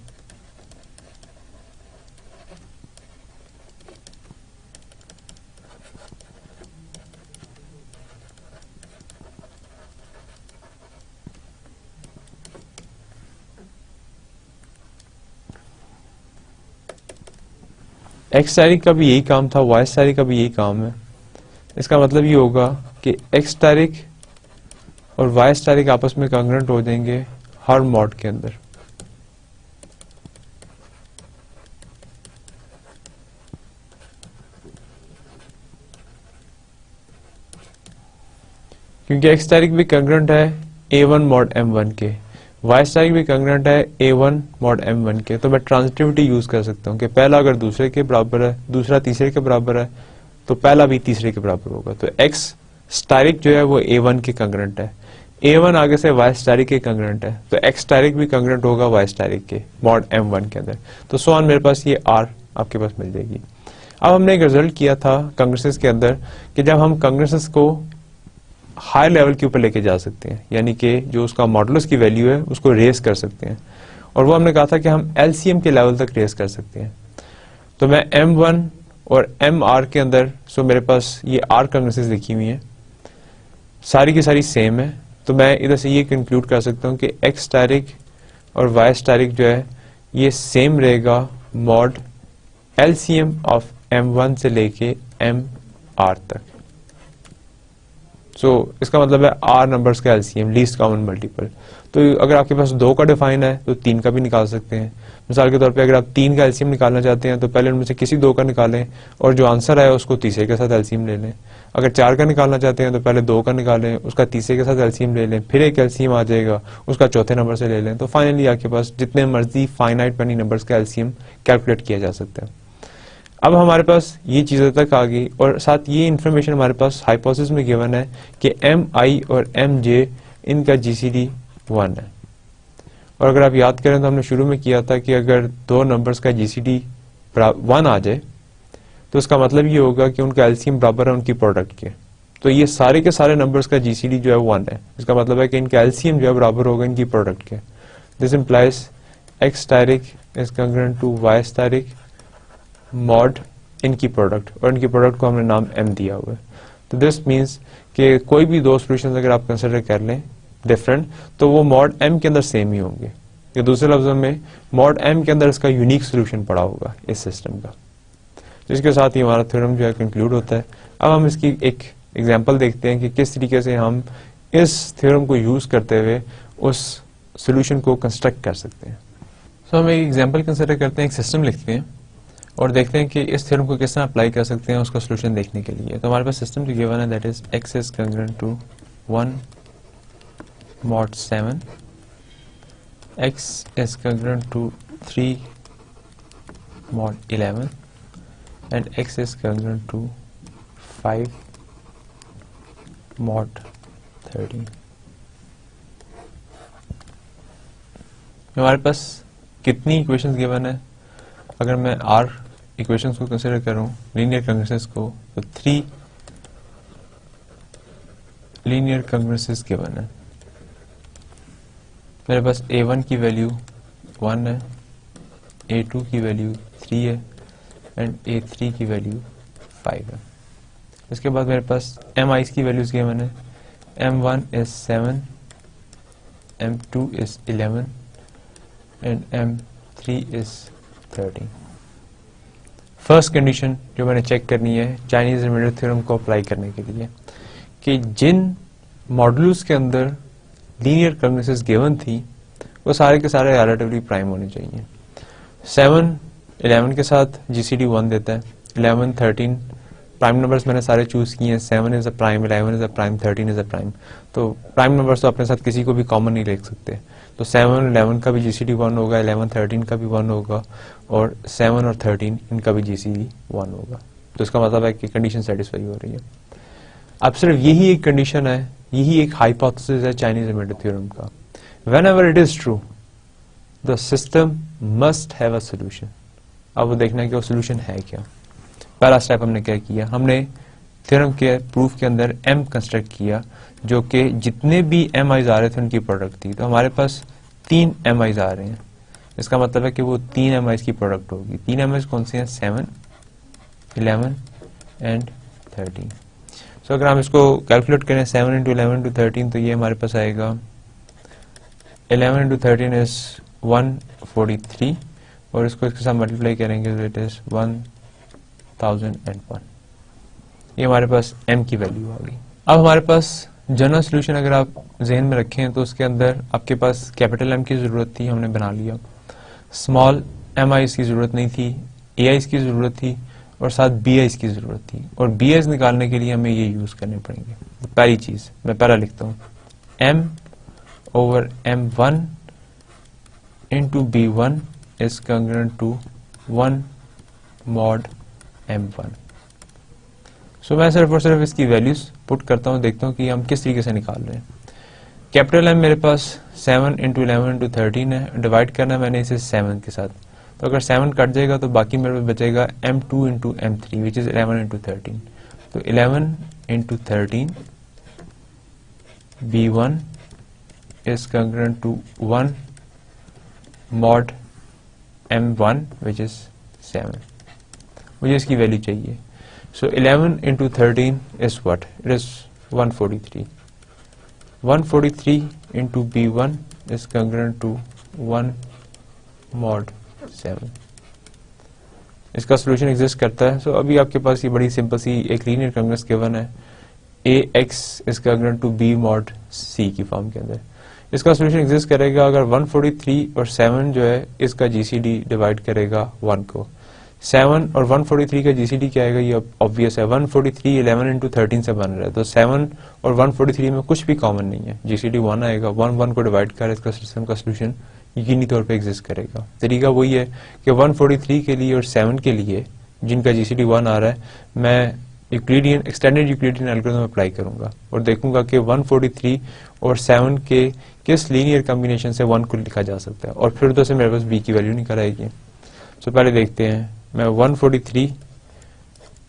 एक्स तारीख का भी यही काम था, वाई तारीख का भी यही काम है इसका मतलब ये होगा कि x स्टैटिक और y स्टैटिक आपस में कांग्रुएंट हो जाएंगे हर मॉड के अंदर। क्योंकि x स्टैटिक भी कांग्रुएंट है A1 मॉड M1 के, y स्टैटिक भी कांग्रुएंट है A1 मॉड M1 के, तो मैं ट्रांजिटिविटी यूज कर सकता हूं कि पहला अगर दूसरे के बराबर है, दूसरा तीसरे के बराबर है, तो पहला भी तीसरे के बराबर होगा। तो x स्टैटिक जो है वो A1 के कांग्रुएंट है, A1 आगे से y स्टैटिक के कांग्रुएंट है, तो x स्टैटिक भी कांग्रुएंट होगा y स्टैटिक के मॉड M1 के अंदर। तो सो ऑन मेरे पास ये R आपके पास मिल जाएगी। अब हमने एक रिजल्ट किया था कांग्रेसेस के अंदर कि जब हम कांग्रेसेस को हाई लेवल के ऊपर लेके जा सकते हैं, यानी कि जो उसका मॉडुलस की वैल्यू है उसको रेस कर सकते हैं, और वो हमने कहा था कि हम एलसीएम के लेवल तक रेस कर सकते हैं। तो मैं M1 और MR के अंदर, सो मेरे पास ये R कांग्रेसेस लिखी हुई हैं, सारी की सारी सेम है, तो मैं इधर से ये कंक्लूड कर सकता हूँ कि x स्टैटिक और y स्टैटिक जो है ये सेम रहेगा मॉड LCM ऑफ M1 से लेके MR तक। सो इसका मतलब है R नंबर्स का LCM, लीस्ट कॉमन मल्टीपल। तो अगर आपके पास 2 का डिफाइन है तो 3 का भी निकाल सकते हैं। मिसाल के तौर पे अगर आप 3 का LCM निकालना चाहते हैं तो पहले उनमें से किसी 2 का निकालें और जो आंसर आया उसको तीसरे के साथ LCM ले लें। अगर 4 का निकालना चाहते हैं तो पहले 2 का निकालें, उसका तीसरे के साथ LCM ले लें, फिर एक LCM आ जाएगा, उसका चौथे नंबर से ले लें। तो फाइनली आपके पास जितने मर्जी फाइनाइट मैनी नंबर्स का LCM कैलकुलेट किया जा सकता है। अब हमारे पास ये चीज़ें तक आ गई और साथ ये इन्फॉर्मेशन हमारे पास हाइपोथेसिस में गिवन है कि MI और MJ इनका GCD 1 है। और अगर आप याद करें तो हमने शुरू में किया था कि अगर 2 नंबर्स का GCD 1 आ जाए तो उसका मतलब ये होगा कि उनका LCM बराबर है उनकी प्रोडक्ट के। तो ये सारे के सारे नंबर्स का GCD जो है 1 है, इसका मतलब है कि इनका LCM जो है बराबर होगा इनकी प्रोडक्ट के। दिस इम्प्लाइज x स्टैटिक इज कांग्रुएंट टू y स्टैटिक मॉड इनकी प्रोडक्ट, और इनकी प्रोडक्ट को हमने नाम M दिया हुआ है। तो दिस मीन्स कि कोई भी 2 सॉल्यूशंस अगर आप कंसिडर कर लें डिफरेंट, तो वो मॉड M के अंदर सेम ही होंगे, या दूसरे लफ्जों में मॉड M के अंदर इसका यूनिक सोल्यूशन पड़ा होगा इस सिस्टम का। जिसके साथ ही हमारा थ्योरम जो है कंक्लूड होता है। अब हम इसकी एक एग्जांपल देखते हैं कि किस तरीके से हम इस थ्योरम को यूज करते हुए उस सोल्यूशन को कंस्ट्रक्ट कर सकते हैं। सो हम एक एग्जांपल कंसिडर करते हैं, एक सिस्टम लिखते हैं और देखते हैं कि इस थ्योरम को किस तरह अप्लाई कर सकते हैं उसका सोल्यूशन देखने के लिए। तो हमारे पास सिस्टम जो गिवन है that is x is congruent to 1 mod 7, x is congruent to 3 mod 11 and x is congruent to 5 mod 13। हमारे पास कितनी इक्वेशंस गिवन है? अगर मैं R इक्वेशंस को कंसिडर करूं लीनियर कांग्रुएंसेस को, तो 3 लीनियर कांग्रुएंसेस गिवन है। मेरे पास A1 की वैल्यू 1 है, A2 की वैल्यू 3 है एंड A3 की वैल्यू 5 है। इसके बाद मेरे पास MI की वैल्यूज गिवन है, M1 is 7, M2 is 11 and M3 is 13। First condition जो मैंने चेक करनी है चाइनीज रिमाइंडर थ्योरम को अप्लाई करने के लिए कि जिन मॉड्यूल्स के अंदर लीनियर कांग्रुएंसेस गिवन थी वो सारे के सारे रिलेटिवली प्राइम होने चाहिए। 7 11 के साथ GCD 1 देता है, 11 13 प्राइम नंबर्स मैंने सारे चूज किए हैं, 7 is a prime, 11 is a prime, 13 is a prime. तो प्राइम नंबर्स तो अपने साथ किसी को भी कॉमन नहीं लिख सकते, तो 7 11 का भी GCD 1 होगा, 11 13 का भी 1 होगा और 7 और 13 इनका भी GCD 1 होगा। तो इसका मतलब है कि कंडीशन सेटिस्फाई हो रही है। अब सिर्फ यही एक कंडीशन है, यही एक हाइपोथेसिस है चाइनीज रिमाइंडर थ्योरम का। Whenever it is true, the system must have a solution। अब वो देखना है कि वो सोल्यूशन है क्या। पहला स्टेप हमने क्या किया, हमने थ्योरम के प्रूफ के अंदर M कंस्ट्रक्ट किया जो कि जितने भी MIs आ रहे थे उनकी प्रोडक्ट थी। तो हमारे पास 3 MIs आ रहे हैं, इसका मतलब है कि वो 3 MIs की प्रोडक्ट होगी। 3 MIs कौन से हैं? 7 11 एंड 13। सो अगर हम इसको कैलकुलेट करें 7 इंटू 11 टू 13 तो ये हमारे पास आएगा 11 इंटू 13 इज 143 और इसको इसके साथ मल्टीप्लाई करेंगे तो इट इज 1001। ये हमारे पास m की वैल्यू आ गई। अब हमारे पास जनरल सोल्यूशन अगर आप जहन में रखें तो उसके अंदर आपके पास कैपिटल M की ज़रूरत थी, हमने बना लिया। स्मॉल mi की ज़रूरत नहीं थी, ai की ज़रूरत थी और साथ bi की ज़रूरत थी, और bi निकालने के लिए हमें ये यूज़ करने पड़ेंगे। तो पहली चीज़ मैं पहला लिखता हूँ, m over m1 into b1 is congruent to 1 mod m1। सो मैं सिर्फ और सिर्फ इसकी वैल्यूज पुट करता हूँ, देखता हूँ कि हम किस तरीके से निकाल रहे हैं। कैपिटल M मेरे पास 7 इंटू 11 इंटू 13 है, डिवाइड करना है मैंने इसे 7 के साथ, तो अगर 7 कट जाएगा तो बाकी मेरे पास बचेगा m2 into m3 which is 11 into 13। तो 11 into 13 b1 is congruent to 1 mod m1 which is 7। मुझे इसकी वैल्यू चाहिए। So 11 into 13 is what? It is 143. 143 into b1 is congruent to 1 mod 7। इसका सोल्यूशन एग्जिस्ट करता है। सो अभी आपके पास ये बड़ी सिंपल सी एक लीनियर कॉन्ग्रुएंस गिवन है, ax is congruent to b mod c की फॉर्म के अंदर। इसका सोल्यूशन एग्जिस्ट करेगा अगर 143 और 7 जो है इसका जीसीडी डिवाइड करेगा 1 को। 7 और 143 का जीसीडी क्या आएगा, ये ऑब्वियस है। 143 11 इंटू 13 से बन रहा है, तो 7 और 143 में कुछ भी कॉमन नहीं है, जीसीडी 1 आएगा। 1 को डिवाइड कर इसका सिस्टम का सोल्यूशन यकीनी तौर पे एग्जिस्ट करेगा। तरीका वही है कि 143 के लिए और 7 के लिए जिनका जीसीडी 1 आ रहा है, मैं Euclidean extended Euclidean algorithm apply करूंगा और देखूंगा कि 143 और 7 के किस लीनियर कॉम्बिनेशन से 1 को लिखा जा सकता है, और फिर तो से मेरे पास b की वैल्यू निकल आएगी। सो पहले देखते हैं, मैं 143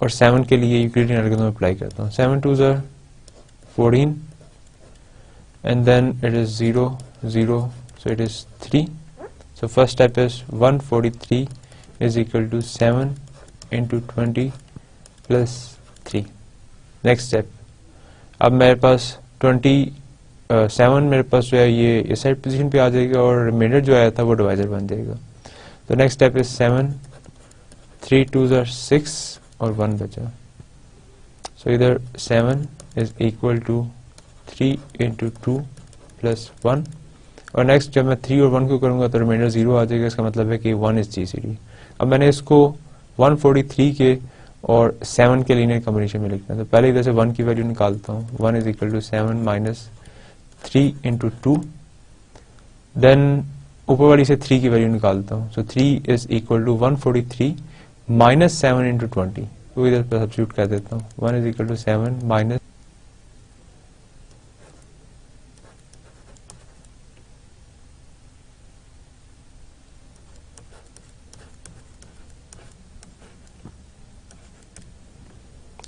और 7 के लिए यूक्लिडियन एल्गोरिथम अप्लाई करता हूँ। 7 2s are 14 and then it is 0 0, so it is 3। so first step is 143 is equal to 7 into 20 plus 3। next step, अब मेरे पास 7 मेरे पास जो है ये इस साइड पोजीशन पे आ जाएगा और रिमाइंडर जो आया था वो डिवाइजर बन जाएगा। तो next step is 7 3 2s are 6 और 1 बचा। सो इधर 7 is equal to 3 into 2 plus 1, और नेक्स्ट जब मैं 3 और 1 को करूंगा तो रिमाइंडर 0 आ जाएगा। इसका मतलब है कि 1 इज जीसीडी। अब मैंने इसको 143 के और 7 के लीनियर कॉम्बिनेशन में लिखना है, तो पहले इधर से 1 की वैल्यू निकालता हूँ। 1 is equal to 7 minus 3 into 2, then ऊपर वाली से 3 की वैल्यू निकालता हूँ। सो 3 is equal to 143 minus 7 into 20, तो इधर पर सब्स्टिट्यूट कर देता हूँ। 1 is equal to 7 minus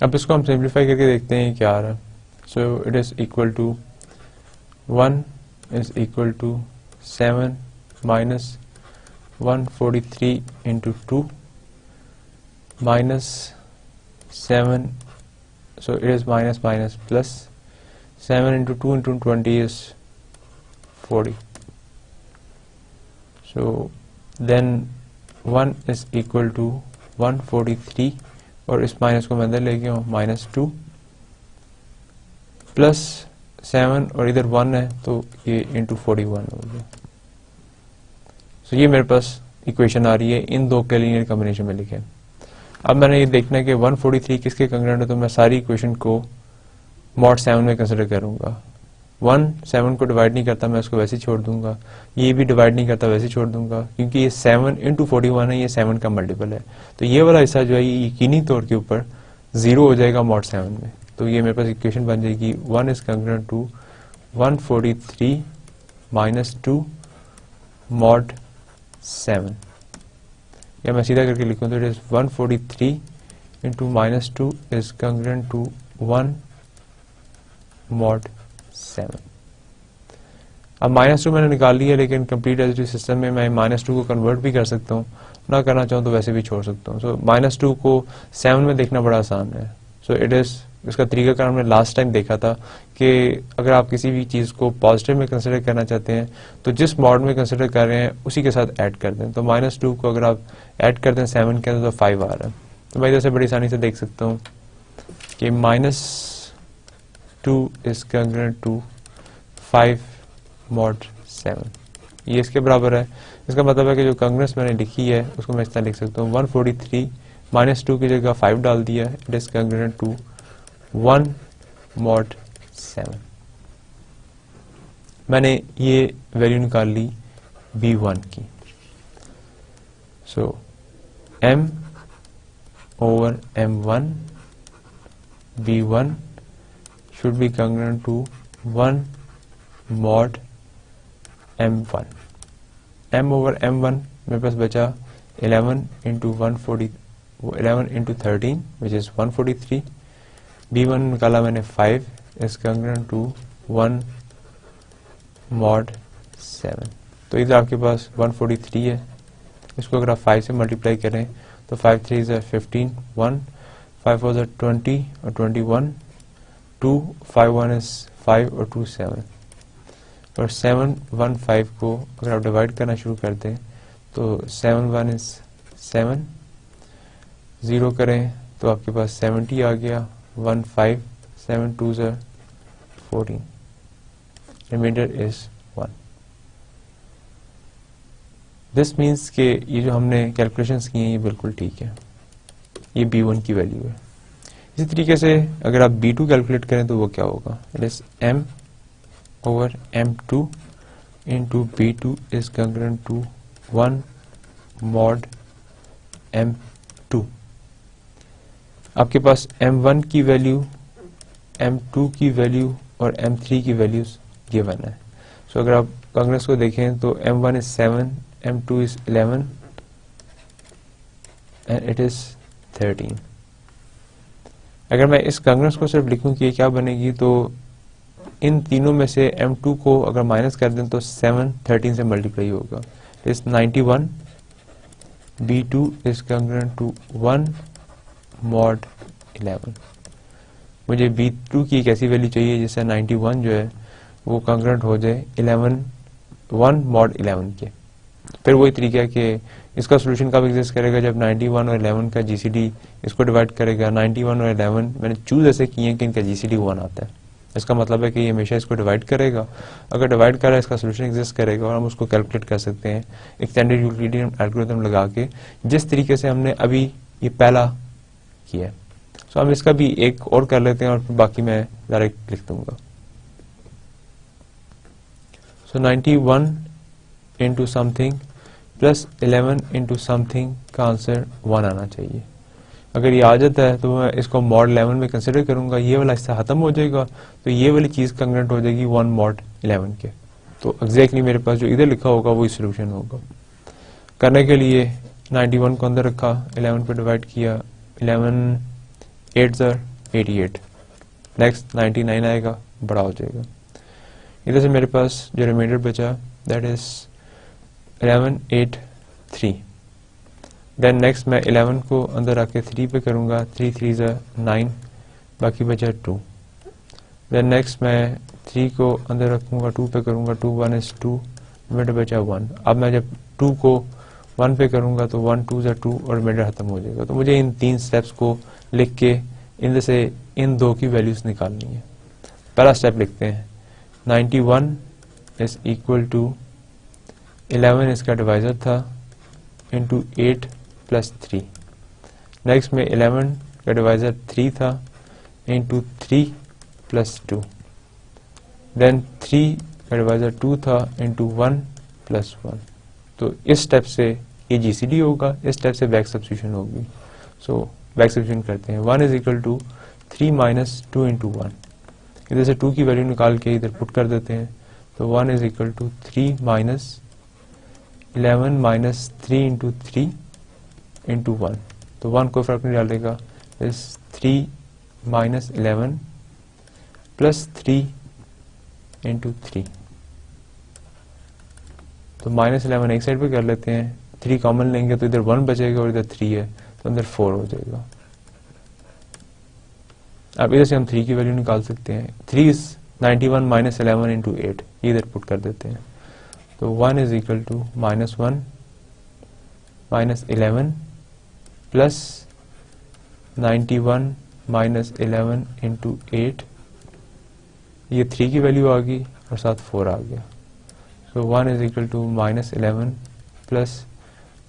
अब इसको हम सिंप्लीफाई करके देखते हैं क्या आ रहा है। So it is equal to 1 is equal to 7 minus 143 into 2 minus 7, so it is minus minus plus 7 into 2 into 20 is 40। so then 1 is equal to 143 और इस माइनस को मैं अंदर ले गया हूँ, माइनस 2 प्लस 7 और इधर 1 है तो ये इंटू 41 हो गया। सो ये मेरे पास इक्वेशन आ रही है इन दो के लीनियर कॉम्बिनेशन में लिखे। अब मैंने ये देखना है कि 143 किसके कंग्रेंट है, तो मैं सारी इक्वेशन को मॉड 7 में कंसिडर करूंगा। 1 7 को डिवाइड नहीं करता, मैं उसको वैसे ही छोड़ दूंगा। ये भी डिवाइड नहीं करता, वैसे ही छोड़ दूंगा, क्योंकि ये 7 इंटू 41 है, ये 7 का मल्टीपल है। तो ये वाला हिस्सा जो है ये यकीनी तौर के ऊपर 0 हो जाएगा मॉड 7 में। तो ये मेरे पास इक्वेशन बन जाएगी 1 is congruent to 143 minus 2 mod 7, या मैं सीधा करके लिखूं तो it is 143 into minus 2 is congruent to 1 mod 7। अब -2 मैंने निकाल लिया, लेकिन कंप्लीट एलजेब्रिक सिस्टम में मैं -2 को कन्वर्ट भी कर सकता हूँ, ना करना चाहूँ तो वैसे भी छोड़ सकता हूँ। सो -2 को 7 में देखना बड़ा आसान है। सो इट इज, इसका तरीका कार हमने लास्ट टाइम देखा था कि अगर आप किसी भी चीज़ को पॉजिटिव में कंसिडर करना चाहते हैं तो जिस मॉड में कंसिडर कर रहे हैं उसी के साथ ऐड कर दें। तो -2 को अगर आप ऐड कर दें 7 के अंदर तो 5 आ रहा है। तो मैं इधर से बड़ी आसानी से देख सकता हूँ कि -2 इज कंग्रुएंट टू 5 mod 7, ये इसके बराबर है। इसका मतलब है कि जो कंग्रुएंस मैंने लिखी है उसको मैं इस तरह लिख सकता हूँ 143 -2 की जगह 5 डाल दिया, it is congruent to 1 mod 7। मैंने ये वैल्यू निकाल ली B1 की। सो M over M1 B1 should be congruent to 1 mod M1। M over M1 मेरे पास बचा 11 into 13 which is 143। B1 निकाला मैंने 5 is congruent to 1 mod 7। तो इधर आपके पास 143 है, इसको अगर आप 5 से मल्टीप्लाई करें तो 5 3 is 15, 1 5 4 is 20 और 21, 2 5 1 is 5 और 2 7 और 7 1 5 को अगर आप डिवाइड करना शुरू कर दें तो 7 1 is 7, 0 करें तो आपके पास 70 आ गया, 1 5 7 2 is 14, remainder is 1। This means के ये जो हमने कैलकुलेशंस की हैं ये बिल्कुल ठीक है, ये B1 की वैल्यू है। इसी तरीके से अगर आप B2 कैलकुलेट करें तो वो क्या होगा, it is M over M2 into B2 is congruent to 1 mod M2। आपके पास M1 की वैल्यू, M2 की वैल्यू और M3 की वैल्यूज गिवन है। सो अगर आप कांग्रेस को देखें तो M1 is 7, M2 is 11 and it is 13। अगर मैं इस कांग्रेस को सिर्फ लिखूं कि ये क्या बनेगी तो इन तीनों में से M2 को अगर माइनस कर दें तो 7 13 से मल्टीप्लाई होगा, इस 91। B2 is congruent to 1 mod 11। मुझे B2 की एक ऐसी वैल्यू चाहिए जिससे 91 जो है वो कॉन्ग्रुएंट हो जाए 1 mod 11 के। फिर वही तरीका है कि इसका सोल्यूशन कब एग्जिस्ट करेगा, जब 91 और 11 का GCD इसको डिवाइड करेगा। 91 और 11 मैंने चूज ऐसे किए हैं कि इनका GCD 1 आता है, इसका मतलब है कि ये हमेशा इसको डिवाइड करेगा। अगर डिवाइड कर रहा है इसका सोल्यूशन एग्जिस्ट करेगा और हम उसको कैलकुलेट कर सकते हैं एक्सटेंडेड यूक्लिडियन एल्गोरिथम लगा के, जिस तरीके से हमने अभी ये पहला किया है। सो हम इसका भी एक और कर लेते हैं और फिर बाकी मैं डायरेक्ट लिख दूंगा। सो 91 into something plus 11 into something का आंसर 1 आना चाहिए। अगर ये आ जाता है तो मैं इसको मॉड 11 में कंसिडर करूंगा, ये वाला हिस्सा खत्म हो जाएगा तो ये वाली चीज कॉन्ग्रुएंट हो जाएगी 1 mod 11 के। तो एग्जैक्टली मेरे पास जो इधर लिखा होगा वही सोल्यूशन होगा। करने के लिए 91 को अंदर रखा, 11 पे डिवाइड किया, 11 8 88, नेक्स्ट 99 आएगा, बड़ा हो जाएगा। इधर से मेरे पास जो रिमाइंडर बचा दैट इज 1183। देन नेक्स्ट मैं 11 को अंदर आके 3 पे करूंगा, 3 3 is 9, बाकी बचा 2। देन नेक्स्ट मैं 3 को अंदर रखूंगा, 2 पे करूंगा, 2 1 is 2, रिमाइंडर बचा 1। अब मैं जब 2 को 1 पे करूंगा तो 1 2 is 2 और रिमाइंडर खत्म हो जाएगा। तो मुझे इन 3 स्टेप्स को लिख के इनमें से इन दो की वैल्यूज निकालनी है। पहला स्टेप लिखते हैं, 91 इज इक्वल टू 11 इसका डिवाइजर था इंटू 8 प्लस 3। नेक्स्ट में 11 का डिवाइजर 3 था इंटू 3 प्लस 2। देन 3 का डिवाइजर 2 था इंटू 1 प्लस 1। तो इस स्टेप से ये GCD होगा, इस स्टेप से बैक सब्स्टिट्यूशन होगी। सो बैक सब्स्टिट्यूशन करते हैं, 1 is equal to 3 minus 2 into 1। इधर से 2 की वैल्यू निकाल के इधर पुट कर देते हैं तो 1 is equal to 3 minus 11 minus 3 into 3 into 1। तो 1 कोई फर्क नहीं डालेगा, इस 3 माइनस 11 प्लस 3 इंटू 3। तो माइनस 11 एक साइड पे कर लेते हैं, 3 कॉमन लेंगे तो इधर 1 बचेगा और इधर 3 है तो अंदर 4 हो जाएगा। अब इधर से हम 3 की वैल्यू निकाल सकते हैं, 3 इज 91 माइनस 11 इंटू 8, इधर पुट कर देते हैं तो 1 is equal to minus 1 minus 11 plus 91 minus 11 into 8, ये 3 की वैल्यू आ गई और साथ 4 आ गया। So 1 is equal to minus 11 plus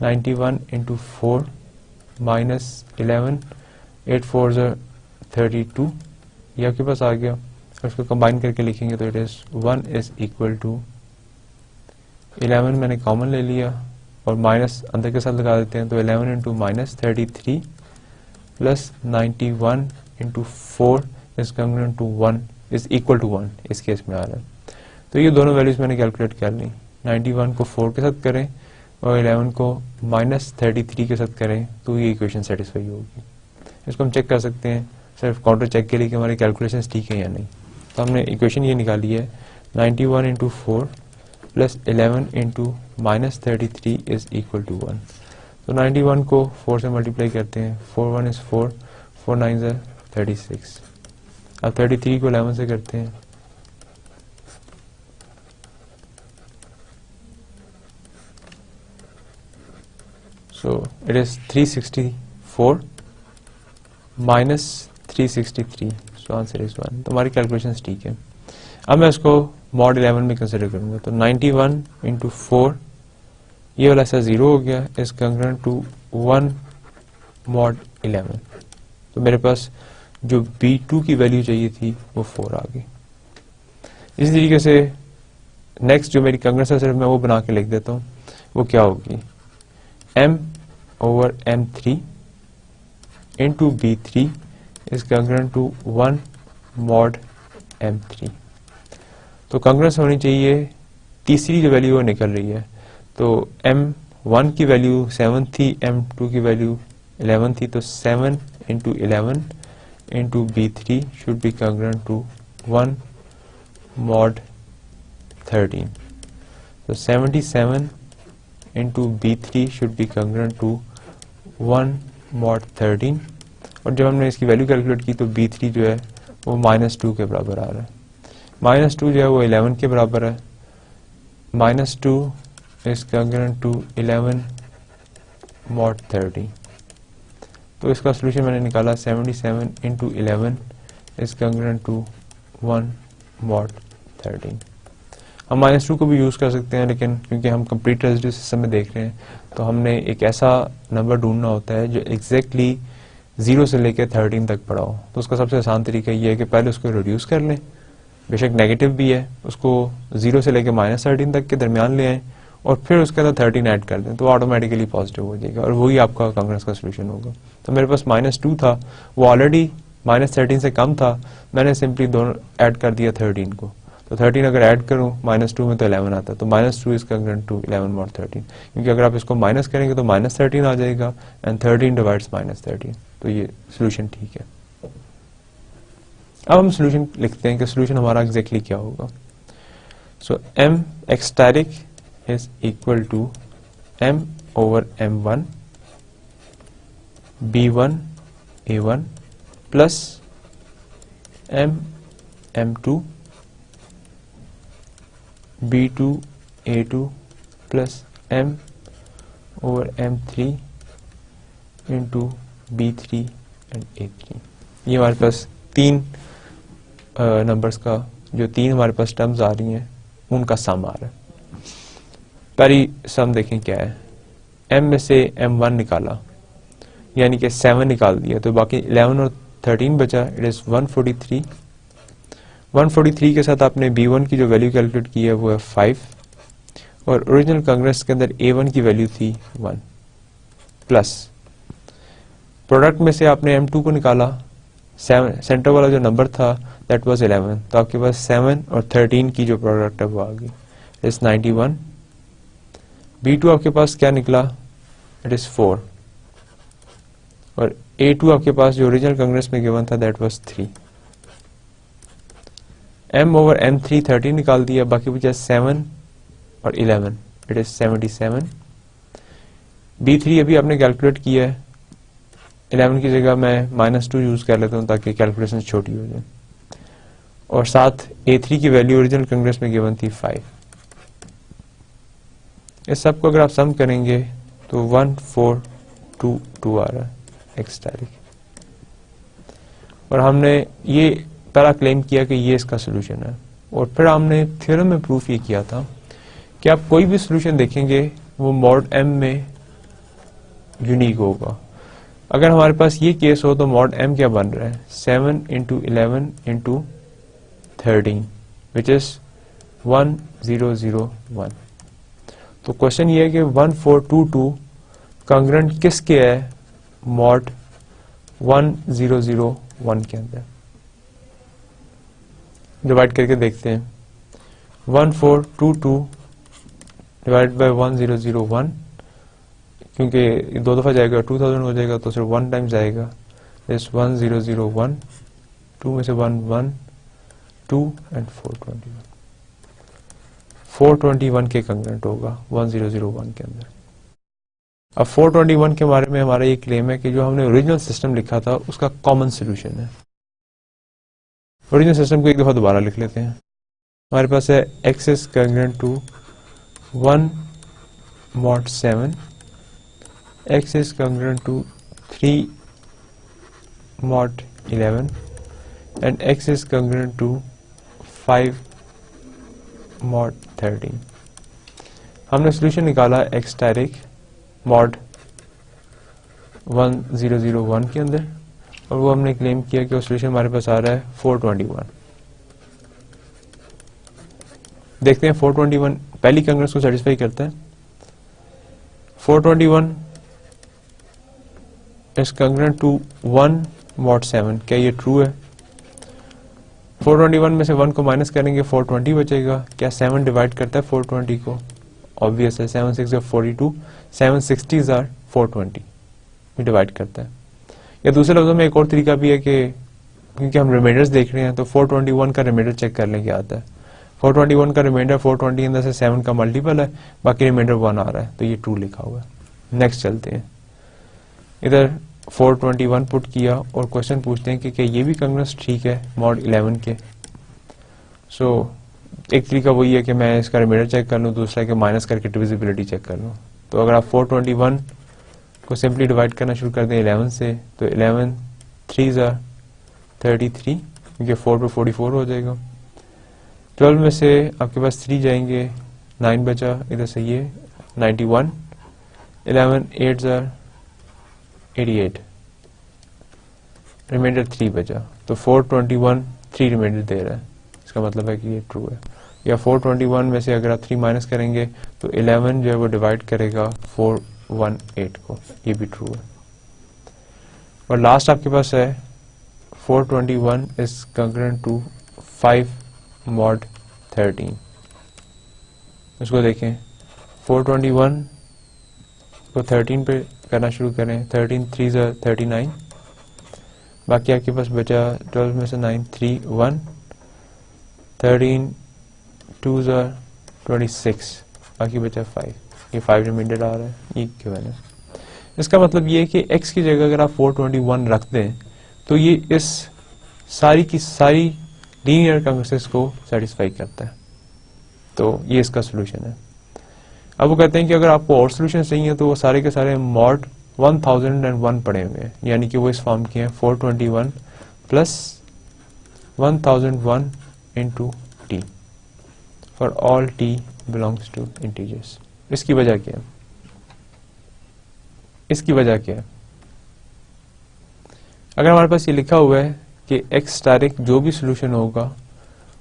91 into 4 minus 11, 8 4 32, ये आपके पास आ गया। और इसको कंबाइन करके लिखेंगे तो it is 1 is equal to 11 मैंने कॉमन ले लिया और माइनस अंदर के साथ लगा देते हैं, तो 11 into minus 33 plus 91 into 4 is congruent to 1 is equal to 1 इस केस में आ रहा है। तो ये दोनों वैल्यूज मैंने कैलकुलेट कर ली। 91 को 4 के साथ करें और 11 को माइनस 33 के साथ करें तो ये इक्वेशन सेटिस्फाई होगी। इसको हम चेक कर सकते हैं सिर्फ काउंटर चेक के लिए कि हमारी कैलकुलेशंस ठीक है या नहीं। तो हमने इक्वेशन ये निकाली है 91 into 4 plus 11 into minus 33 is equal to 1। तो 91 को 4 से मल्टीप्लाई करते हैं, 4 1 इज 4, 4 9 इज 36। अब 33 को 11 से करते हैं, so it is 364 minus 363, so answer is 1। तो हमारी कैलकुलेशंस ठीक है। अब मैं इसको मॉड 11 में कंसिडर करूंगा, तो 91 इंटू 4, ये वाला ऐसा 0 हो गया, इज कॉन्ग्रुएंट टू 1 मॉड 11। तो मेरे पास जो B2 की वैल्यू चाहिए थी वो 4 आ गई। इसी तरीके से नेक्स्ट जो मेरी कॉन्ग्रुएंस है सिर्फ मैं वो बना के लिख देता हूँ, वो क्या होगी, M over M3 into B3 is congruent to 1 mod M3। तो कॉन्ग्रुएंस होनी चाहिए, तीसरी जो वैल्यू वो निकल रही है। तो M1 की वैल्यू 7 थी, M2 की वैल्यू 11 थी, तो 7 into 11 into B3 should be congruent to 1 mod 13। तो 77 into B3 should be congruent to 1 mod 13। और जब हमने इसकी वैल्यू कैलकुलेट की तो B3 जो है वो -2 के बराबर आ रहा है। -2 जो है वो 11 के बराबर है। -2 is congruent to 11 mod 30। तो इसका सोल्यूशन मैंने निकाला 77 into 11 is congruent to 1 mod 13। हम -2 को भी यूज़ कर सकते हैं, लेकिन क्योंकि हम कंप्लीट रेजिड्यू सिस्टम में देख रहे हैं तो हमने एक ऐसा नंबर ढूंढना होता है जो एग्जैक्टली 0 से लेकर 13 तक पड़ा हो। तो उसका सबसे आसान तरीका ये है कि पहले उसको रिड्यूस कर लें, बेशक नेगेटिव भी है, उसको 0 से लेकर -13 तक के दरमियान ले आएँ और फिर उसके अंदर 13 ऐड कर दें तो ऑटोमेटिकली पॉजिटिव हो जाएगा और वही आपका कॉन्ग्रुएंस का सोल्यूशन होगा। तो मेरे पास -2 था, वो ऑलरेडी -13 से कम था, मैंने सिंपली दोनों ऐड कर दिया 13 को। तो 13 अगर ऐड करूं -2 में तो 11 आता है, तो -2 इज कॉन्ग्रुएंट टू 11 mod 13। क्योंकि अगर आप इसको माइनस करेंगे तो -13 आ जाएगा एंड 13 डिवाइड्स -13, तो ये सोल्यूशन ठीक है। अब हम सोल्यूशन लिखते हैं कि सोल्यूशन हमारा एग्जैक्टली क्या होगा। So M ecstatic is equal to M over M1 B1 A1 plus M M2 B2 A2 plus M over M3 into B3 and A3। ये हमारे पास तीन नंबर्स का जो तीन हमारे पास टर्म्स आ रही हैं उनका सम आ रहा है। पहली सम देखें क्या है, M में से M1 निकाला यानी कि 7 निकाल दिया, तो बाकी 11 और 13 बचा, इट इज 143। 143 के साथ आपने B1 की जो वैल्यू कैलकुलेट की है वो है 5 और ओरिजिनल कॉन्ग्रुएंस के अंदर A1 की वैल्यू थी 1 प्लस प्रोडक्ट में से आपने M2 को निकाला, सेंटर वाला जो नंबर था दैट वाज 11, तो आपके पास 7 और 13 की जो प्रोडक्ट है वो आ गई, इज 91। B2 आपके पास क्या निकला, इट इज 4 और A2 आपके पास जो ओरिजिनल कॉन्ग्रुएंस में गिवन था that was 3। M over M3 13 निकाल दिया, बाकी बचा 7 और 11, इट इज 77। B3 अभी आपने कैलकुलेट किया है, 11 की जगह मैं -2 यूज कर लेता हूँ ताकि कैलकुलेशन छोटी हो जाए, और साथ A3 की वैल्यू ओरिजिनल कॉन्ग्रुएंस में गिवन थी 5। इस सब को अगर आप सम करेंगे तो 1422 आ रहा है एक्सटैटिक। और हमने ये पहला क्लेम किया कि ये इसका सोल्यूशन है, और फिर हमने थ्योरम में प्रूफ ये किया था कि आप कोई भी सोल्यूशन देखेंगे वो मॉड m में यूनिक होगा। अगर हमारे पास ये केस हो तो मॉड m क्या बन रहा है 7 इंटू 11 इंटू 13 विच इज 1001। तो क्वेश्चन ये है कि 1422 कांग्रेंट किसके है मॉड 1001 के अंदर। डिवाइड करके देखते हैं 1422 डिवाइड बाय 1001, क्योंकि दो दफा जाएगा 2000 हो जाएगा तो सिर्फ 1 टाइम जाएगा। इस 1001 2 में से 1 1 2 एंड 421 के कंग्रेंट होगा 1001 के अंदर। अब 421 के बारे में हमारा ये क्लेम है कि जो हमने ओरिजिनल सिस्टम लिखा था उसका कॉमन सोल्यूशन है। ओरिजिनल सिस्टम को एक दफा दोबारा लिख लेते हैं। हमारे पास है x is congruent to 1 mod 7, x is congruent to 3 mod 11 and x is congruent to 5 mod 13। हमने सोल्यूशन निकाला x डायरेक्ट mod 1001 के अंदर, और वो हमने क्लेम किया कि वो सोल्यूशन हमारे पास आ रहा है 421। देखते हैं 421 पहली कंग्रेंस को सेटिस्फाई करता है। 421 इज कंग्रेंट टू 1 mod 7, क्या ये ट्रू है? 421 में से 1 को माइनस करेंगे 420 बचेगा। क्या 7 डिवाइड करता है 420 को? ऑब्वियस है, 7 6 42, 7 60s आर 420 ये डिवाइड करता है। या दूसरे लफ्जों में एक और तरीका भी है कि क्योंकि हम रिमाइंडर्स देख रहे हैं तो 421 का रिमाइंडर चेक कर लें क्या आता है। 421 का रिमाइंडर 420 अंदर से 7 का मल्टीपल है, बाकी रिमाइंडर 1 आ रहा है, तो ये ट्रू लिखा हुआ है। नेक्स्ट चलते हैं, इधर 421 पुट किया और क्वेश्चन पूछते हैं कि क्या ये भी कंग्रेंस ठीक है मॉड 11 के। सो एक तरीका वही है कि मैं इसका रिमाइंडर चेक कर लूँ, दूसरा है कि माइनस करके डिविजिबिलिटी चेक कर लूँ। तो अगर आप 421 को सिंपली डिवाइड करना शुरू कर दें 11 से, तो 11 3s are 33, क्योंकि 4 पे 44 हो जाएगा। 12 में से आपके पास 3 जाएंगे, 9 बचा, इधर से ये 91, 11 8s are 88, रिमाइंडर 3 बचा, तो 421 3 रिमाइंडर दे रहा है, इसका मतलब है कि ये ट्रू है। या 421 में से अगर आप 3 माइनस करेंगे तो 11 जो है वो डिवाइड करेगा 418 को, ये भी ट्रू है। और लास्ट आपके पास है 421 इज कंग्रेंट टू 5 mod 13। इसको देखें, 421 को 13 पे करना शुरू करें, 13 3s are 39, बाकी आपके पास बचा 12 में से 9 3 1, 13 2s are 26, बाकी बचा 5, ये 5 रिमाइंडर आ रहा है, ये गिवन है। इसका मतलब ये है कि x की जगह अगर आप 421 रख दें तो ये इस सारी की सारी लीनियर कंग्रेंसेस को सेटिस्फाई करता है, तो ये इसका सोल्यूशन है। अब वो कहते हैं कि अगर आपको और सोल्यूशन चाहिए तो वो सारे के सारे मॉड 1001 पड़े हुए हैं, यानी कि वो इस फॉर्म के हैं 421 plus 1001 into t for all t belongs to integers. इसकी वजह क्या है? इसकी वजह क्या है? अगर हमारे पास ये लिखा हुआ है कि x डायरेक्ट जो भी सोल्यूशन होगा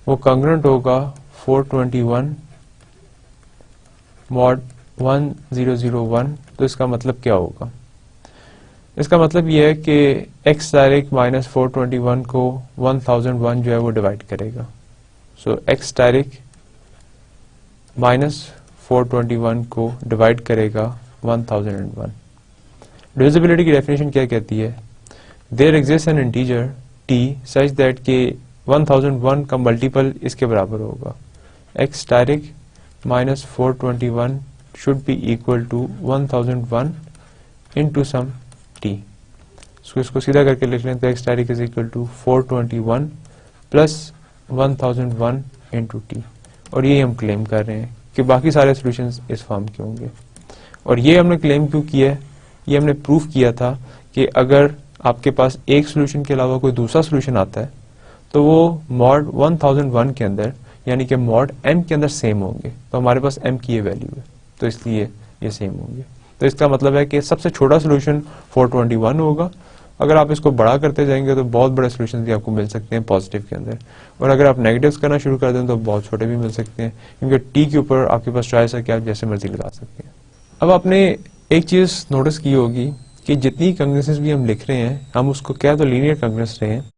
वो कंग्रेंट होगा 421 मॉड 1001, तो इसका मतलब क्या होगा? इसका मतलब यह है कि x डायरेक्ट माइनस 421 को 1001 जो है वो डिवाइड करेगा। सो x डायरेक्ट माइनस 421 को डिवाइड करेगा 1001। डिविजिबिलिटी की डेफिनेशन क्या कहती है? There exist an integer t such that के 1001 का मल्टीपल इसके बराबर होगा। x direct minus 421 should be equal to 1001 into some t। So इसको सीधा करके लिख लें तो x direct is equal to 421 plus 1001 into t, और ये हम क्लेम कर रहे हैं कि बाकी सारे सॉल्यूशंस इस फॉर्म के होंगे। और ये हमने क्लेम क्यों किया है? ये हमने प्रूफ किया था कि अगर आपके पास एक सोल्यूशन के अलावा कोई दूसरा सोल्यूशन आता है तो वो मॉड 1001 के अंदर यानी कि मॉड m के अंदर सेम होंगे। तो हमारे पास m की ये वैल्यू है तो इसलिए ये सेम होंगे। तो इसका मतलब है कि सबसे छोटा सोल्यूशन 421 होगा। अगर आप इसको बड़ा करते जाएंगे तो बहुत बड़े सोल्यूशन भी आपको मिल सकते हैं पॉजिटिव के अंदर, और अगर आप नेगेटिव्स करना शुरू कर दें तो बहुत छोटे भी मिल सकते हैं, क्योंकि टी के ऊपर आपके पास चॉइस है कि आप जैसे मर्जी लगा सकते हैं। अब आपने एक चीज नोटिस की होगी कि जितनी कंग्रेसेस भी हम लिख रहे हैं हम उसको क्या तो लीनियर कंग्रेस रहे हैं,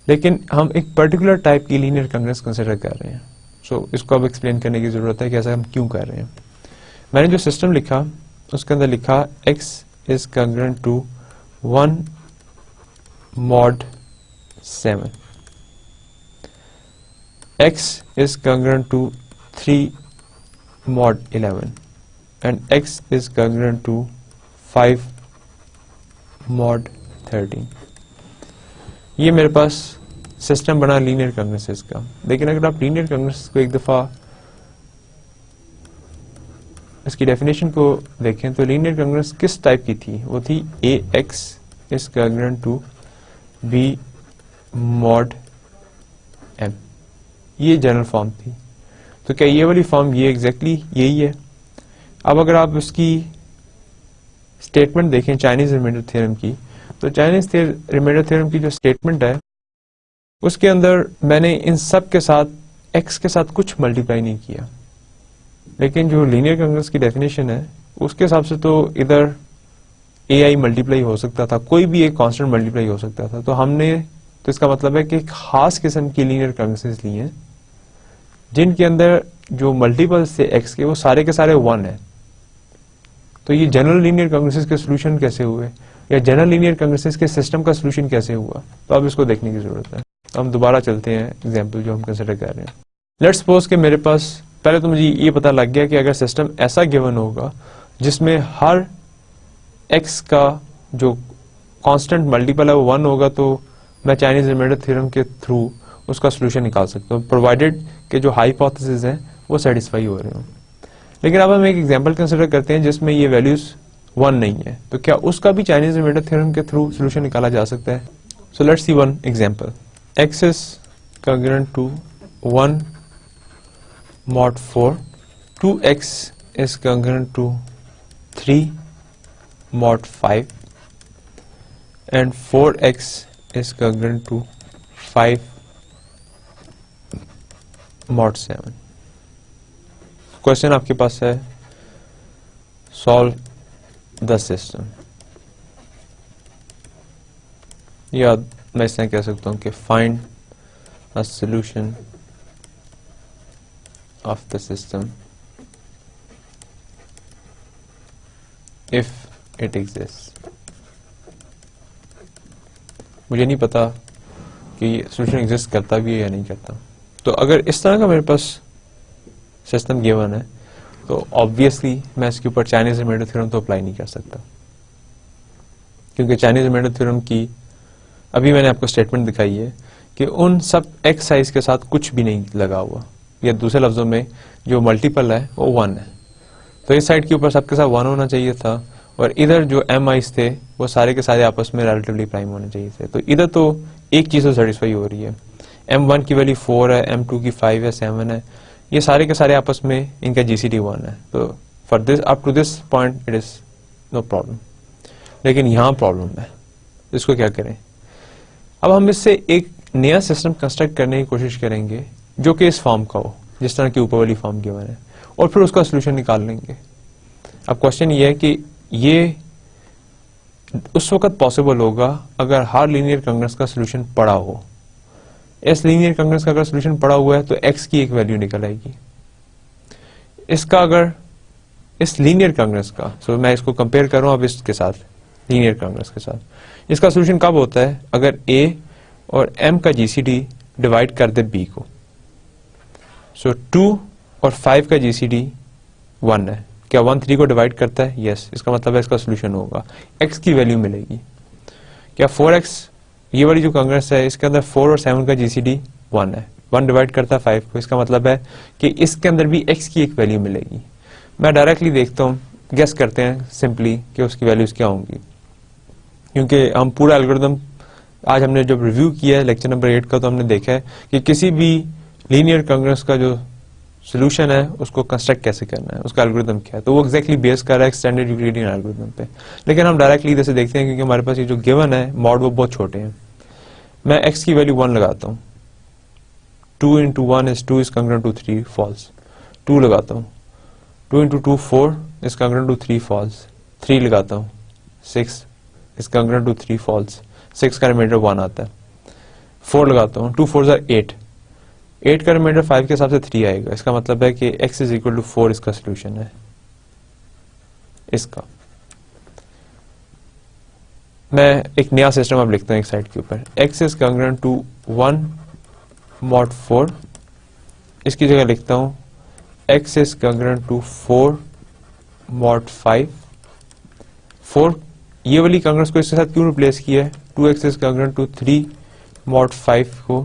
लेकिन हम एक पर्टिकुलर टाइप की लीनियर कंग्रेस कंसिडर कर रहे हैं। सो इसको अब एक्सप्लेन करने की जरूरत है कि ऐसा हम क्यों कर रहे हैं। मैंने जो सिस्टम लिखा उसके अंदर लिखा x is congruent to 1 mod 7, x is congruent to 3 mod 11 and x is congruent to 5 mod 13। ये मेरे पास सिस्टम बना लीनियर कंग्रेसेस का। लेकिन अगर आप लीनियर कंग्रेसेस को एक दफा इसकी डेफिनेशन को देखें तो लीनियर कंग्रेस किस टाइप की थी? वो थी ax is congruent to b mod m। ये जनरल फॉर्म थी। तो क्या ये वाली फॉर्म ये एग्जैक्टली यही है? अब अगर आप इसकी स्टेटमेंट देखें चाइनीज रिमाइंडर थ्योरम की, तो चाइनीज रिमाइंडर थ्योरम की जो स्टेटमेंट है उसके अंदर मैंने इन सब के साथ x के साथ कुछ मल्टीप्लाई नहीं किया, लेकिन जो लीनियर कंग्रेस की डेफिनेशन है उसके हिसाब से तो इधर ai मल्टीप्लाई हो सकता था, कोई भी एक कांस्टेंट मल्टीप्लाई हो सकता था। तो हमने तो इसका मतलब है कि एक खास किस्म की लीनियर कंग्रेसेस ली हैं जिनके अंदर जो मल्टीपल्स थे x के वो सारे के सारे 1 है। तो ये जनरल लीनियर कंग्रेसेस के सॉल्यूशन कैसे हुए या जनरल लीनियर कंग्रेसेस के सिस्टम का सॉल्यूशन कैसे हुआ, तो अब इसको देखने की जरूरत है। तो हम दोबारा चलते हैं एग्जांपल जो हम कंसिडर कर रहे हैं। लेट्स सपोज कि मेरे पास पहले तो मुझे ये पता लग गया कि अगर सिस्टम ऐसा गिवन होगा जिसमें हर x का जो कांस्टेंट मल्टीपल है वो 1 होगा, तो मैं चाइनीज रिमाइंडर थ्योरम के थ्रू उसका सॉल्यूशन निकाल सकता हूँ, प्रोवाइडेड कि जो हाइपोथेसिस हैं वो सेटिस्फाई हो रहे हों। लेकिन अब हम एक एग्जांपल कंसिडर करते हैं जिसमें ये वैल्यूज 1 नहीं है, तो क्या उसका भी चाइनीज रिमाइंडर थ्योरम के थ्रू सॉल्यूशन निकाला जा सकता है? So let's see one example. x is congruent to 1 mod 4, 2x is congruent to 3 mod 5 and 4x is congruent to 5 mod 7। Question आपके पास है सॉल्व द सिस्टम, या मैं इस तरह कह सकता हूं कि find a solution of the system if it exist. मुझे नहीं पता कि सॉल्यूशन एग्जिस्ट करता भी है या नहीं करता। तो अगर इस तरह का मेरे पास सिस्टम गिवन है तो ऑब्वियसली मैं इसके ऊपर चाइनीज रिमाइंडर थ्योरम तो अप्लाई नहीं कर सकता, क्योंकि चाइनीज रिमाइंडर थ्योरम की अभी मैंने आपको स्टेटमेंट दिखाई है कि उन सब x साइज के साथ कुछ भी नहीं लगा हुआ, या दूसरे लफ्जों में जो मल्टीपल है वो 1 है। तो इस साइड के ऊपर सबके साथ 1 होना चाहिए था, और इधर जो m आइज थे वो सारे के सारे आपस में रिलेटिवली प्राइम होने चाहिए थे। तो इधर तो एक चीज तो सेटिस्फाई हो रही है, m1 की वैल्यू 4 है, m2 की 5 है, 7 है, ये सारे के सारे आपस में इनका GCD 1 है। तो for this up to this point it is no problem. लेकिन यहाँ प्रॉब्लम है, इसको क्या करें? अब हम इससे एक नया सिस्टम कंस्ट्रक्ट करने की कोशिश करेंगे जो कि इस फॉर्म का हो, जिस तरह की ऊपर वाली फॉर्म गिवन है, और फिर उसका सोल्यूशन निकाल लेंगे। अब क्वेश्चन ये है कि ये उस वक्त पॉसिबल होगा अगर हर लीनियर कंग्रेस का सोल्यूशन पड़ा हो। इस लीनियर कंग्रेस का अगर सोल्यूशन पड़ा हुआ है तो x की एक वैल्यू निकल आएगी। इसका अगर इस लीनियर कंग्रेस का, सो मैं इसको कंपेयर कर रहा हूं अब इसके साथ, लीनियर कंग्रेस के साथ, इसका सोल्यूशन कब होता है? अगर a और m का GCD डिवाइड कर दे b को। सो 2 और 5 का GCD 1 है। क्या 1 3 को डिवाइड करता है? यस। इसका मतलब है इसका सोल्यूशन होगा, x की वैल्यू मिलेगी। क्या 4x, ये वाली जो कांग्रेस है इसके अंदर 4 और 7 का GCD 1 है, 1 डिवाइड करता है 5 को, इसका मतलब है कि इसके अंदर भी x की एक वैल्यू मिलेगी। मैं डायरेक्टली देखता हूँ, गेस करते हैं सिंपली कि उसकी वैल्यूज क्या होंगी। क्योंकि हम पूरा एल्गोरिथम आज हमने जब रिव्यू किया है लेक्चर नंबर 8 का, तो हमने देखा है कि किसी भी लीनियर कांग्रेस का जो सोल्यूशन है उसको कंस्ट्रक्ट कैसे करना है, उसका एल्गोरिथम क्या है, तो वो एग्जैक्टली बेस कर रहा है एक्सटेंडेड यूक्लिडियन एल्गोरिथम पे। लेकिन हम डायरेक्टली इधर से देखते हैं क्योंकि हमारे पास ये जो गिवन है मॉड वो बहुत छोटे हैं। मैं x की वैल्यू 1 लगाता हूँ, 2 into 1 is 2 is congruent to 3 false, 2 लगाता हूँ, 2 into 2 4 is congruent to 3 false, 3 लगाता हूँ, 6 is congruent to 3 false, 6 का रिमाइंडर 1 आता है, 4 लगाता हूँ, 2 4 8, 8 का रिमाइंडर 5 के हिसाब से 3 आएगा। इसका मतलब है कि x इज इक्वल टू 4 इसका सोल्यूशन है। इसका मैं एक नया सिस्टम अब लिखता हूँ एक साइड के ऊपर, x is congruent to 1 mod 4, इसकी जगह लिखता हूँ x is congruent to 4 mod 5। 4 ये वाली कांग्रेस को इसके साथ क्यों रिप्लेस किया है, 2x is congruent to 3 mod 5 को,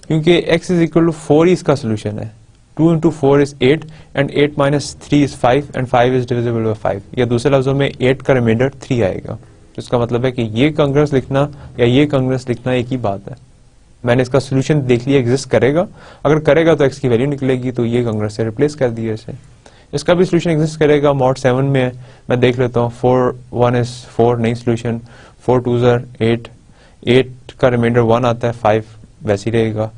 क्योंकि x इज इक्वल टू 4 ही इसका सोल्यूशन है। 2 into 4 is 8 and 8 minus 3 is 5 and 5 is divisible by 5, या दूसरे लफ्जों में 8 का रिमाइंडर 3 आएगा। तो इसका मतलब है कि ये कांग्रेस लिखना या ये कांग्रेस लिखना एक ही बात है। मैंने इसका सोल्यूशन देख लिया एग्जिस्ट करेगा, अगर करेगा तो x की वैल्यू निकलेगी, तो ये कांग्रेस से रिप्लेस कर दिया इसे। इसका भी सोल्यूशन एग्जिस्ट करेगा, मॉड 7 में है, मैं देख लेता हूँ 4 1 is 4 नहीं सोल्यूशन, 4 2 are 8, 8 का रिमाइंडर 1 आता है, 5 वैसे ही रहेगा,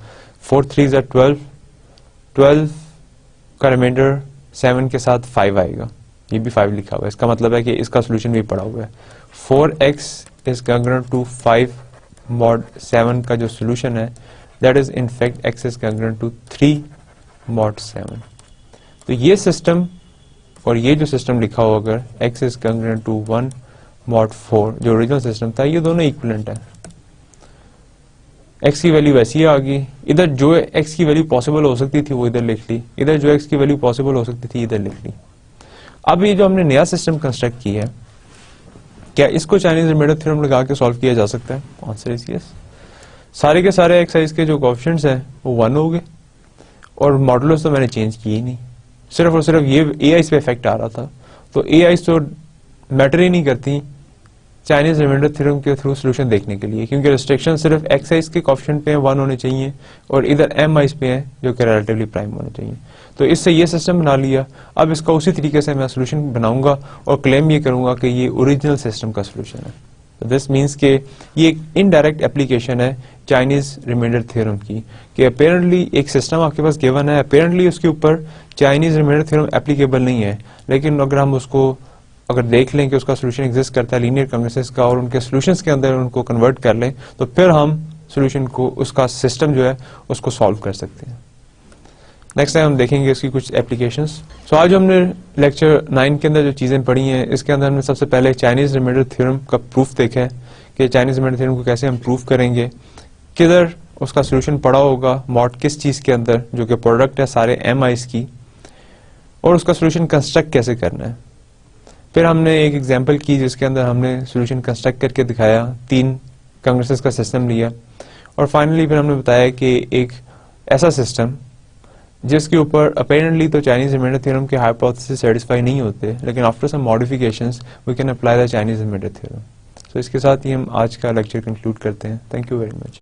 4 3 are 12, 12 का रिमाइंडर 7 के साथ 5 आएगा, ये भी 5 लिखा हुआ है। इसका मतलब है कि इसका सोल्यूशन भी पड़ा हुआ है। 4x is congruent to 5 mod 7 का जो सोल्यूशन है that is in fact x is congruent to 3 mod 7। तो ये सिस्टम और ये जो सिस्टम लिखा हुआ अगर x is congruent to 1 mod 4 जो ओरिजिनल सिस्टम था, ये दोनों इक्विवेलेंट है। x की वैल्यू वैसी आ गई, इधर जो x की वैल्यू पॉसिबल हो सकती थी वो इधर लिख ली, इधर जो x की वैल्यू पॉसिबल हो सकती थी इधर लिख ली। अब ये जो हमने नया सिस्टम कंस्ट्रक्ट किया है, क्या इसको चाइनीज रिमाइंडर थ्योरम लगा के सॉल्व किया जा सकता है? Answer is yes. सारे के सारे एक्सरसाइज के जो कोएफिशिएंट्स हैं वो 1 हो गए और मॉडुलस तो मैंने चेंज किए ही नहीं, सिर्फ और सिर्फ ये एआईज पे इफेक्ट आ रहा था। तो एआईज तो मैटर ही नहीं करती चाइनीज रिमाइंडर थ्योरम के थ्रू सोल्यूशन देखने के लिए, क्योंकि रिस्ट्रिक्शन सिर्फ एक्स आइज के कोएफिशिएंट पे 1 होने चाहिए और इधर एम आइज पे है जो कि रिलेटिवली प्राइम होने चाहिए। तो इससे ये सिस्टम बना लिया। अब इसका उसी तरीके से मैं सोल्यूशन बनाऊंगा और क्लेम ये करूंगा कि ये ओरिजिनल सिस्टम का सोल्यूशन है। तो दिस मीन्स के ये एक इनडायरेक्ट एप्लीकेशन है चाइनीज रिमाइंडर थ्योरम की, कि अपेरेंटली एक सिस्टम आपके पास गिवन है, अपेरेंटली उसके ऊपर चाइनीज रिमाइंडर थ्योरम एप्लीकेबल नहीं है, लेकिन अगर हम उसको अगर देख लें कि उसका सोल्यूशन एग्जिस्ट करता है लीनियर कांग्रेसेस का और उनके सॉल्यूशंस के अंदर उनको कन्वर्ट कर लें, तो फिर हम सॉल्यूशन को उसका सिस्टम जो है उसको सॉल्व कर सकते हैं। नेक्स्ट टाइम हम देखेंगे इसकी कुछ एप्लीकेशंस। सो आज हमने लेक्चर 9 के अंदर जो चीज़ें पढ़ी हैं, इसके अंदर हमने सबसे पहले चाइनीज रिमाइंडर थ्योरम का प्रूफ देखा है कि चाइनीज रिमाइंडर थ्योरम को कैसे हम प्रूफ करेंगे, किधर उसका सोल्यूशन पड़ा होगा, मॉड किस चीज़ के अंदर जो कि प्रोडक्ट है सारे एम आइज की, और उसका सोल्यूशन कंस्ट्रक्ट कैसे करना है। फिर हमने एक एग्जांपल की जिसके अंदर हमने सोल्यूशन कंस्ट्रक्ट करके दिखाया, 3 कांग्रेसेस का सिस्टम लिया, और फाइनली फिर हमने बताया कि एक ऐसा सिस्टम जिसके ऊपर अपेरेंटली तो चाइनीज रिमाइंडर थ्योरम के हाइपोथेसिस सेटिस्फाई नहीं होते, लेकिन after some modifications we can apply the Chinese remainder theorem. तो इसके साथ ही हम आज का लेक्चर कंक्लूड करते हैं। Thank you very much.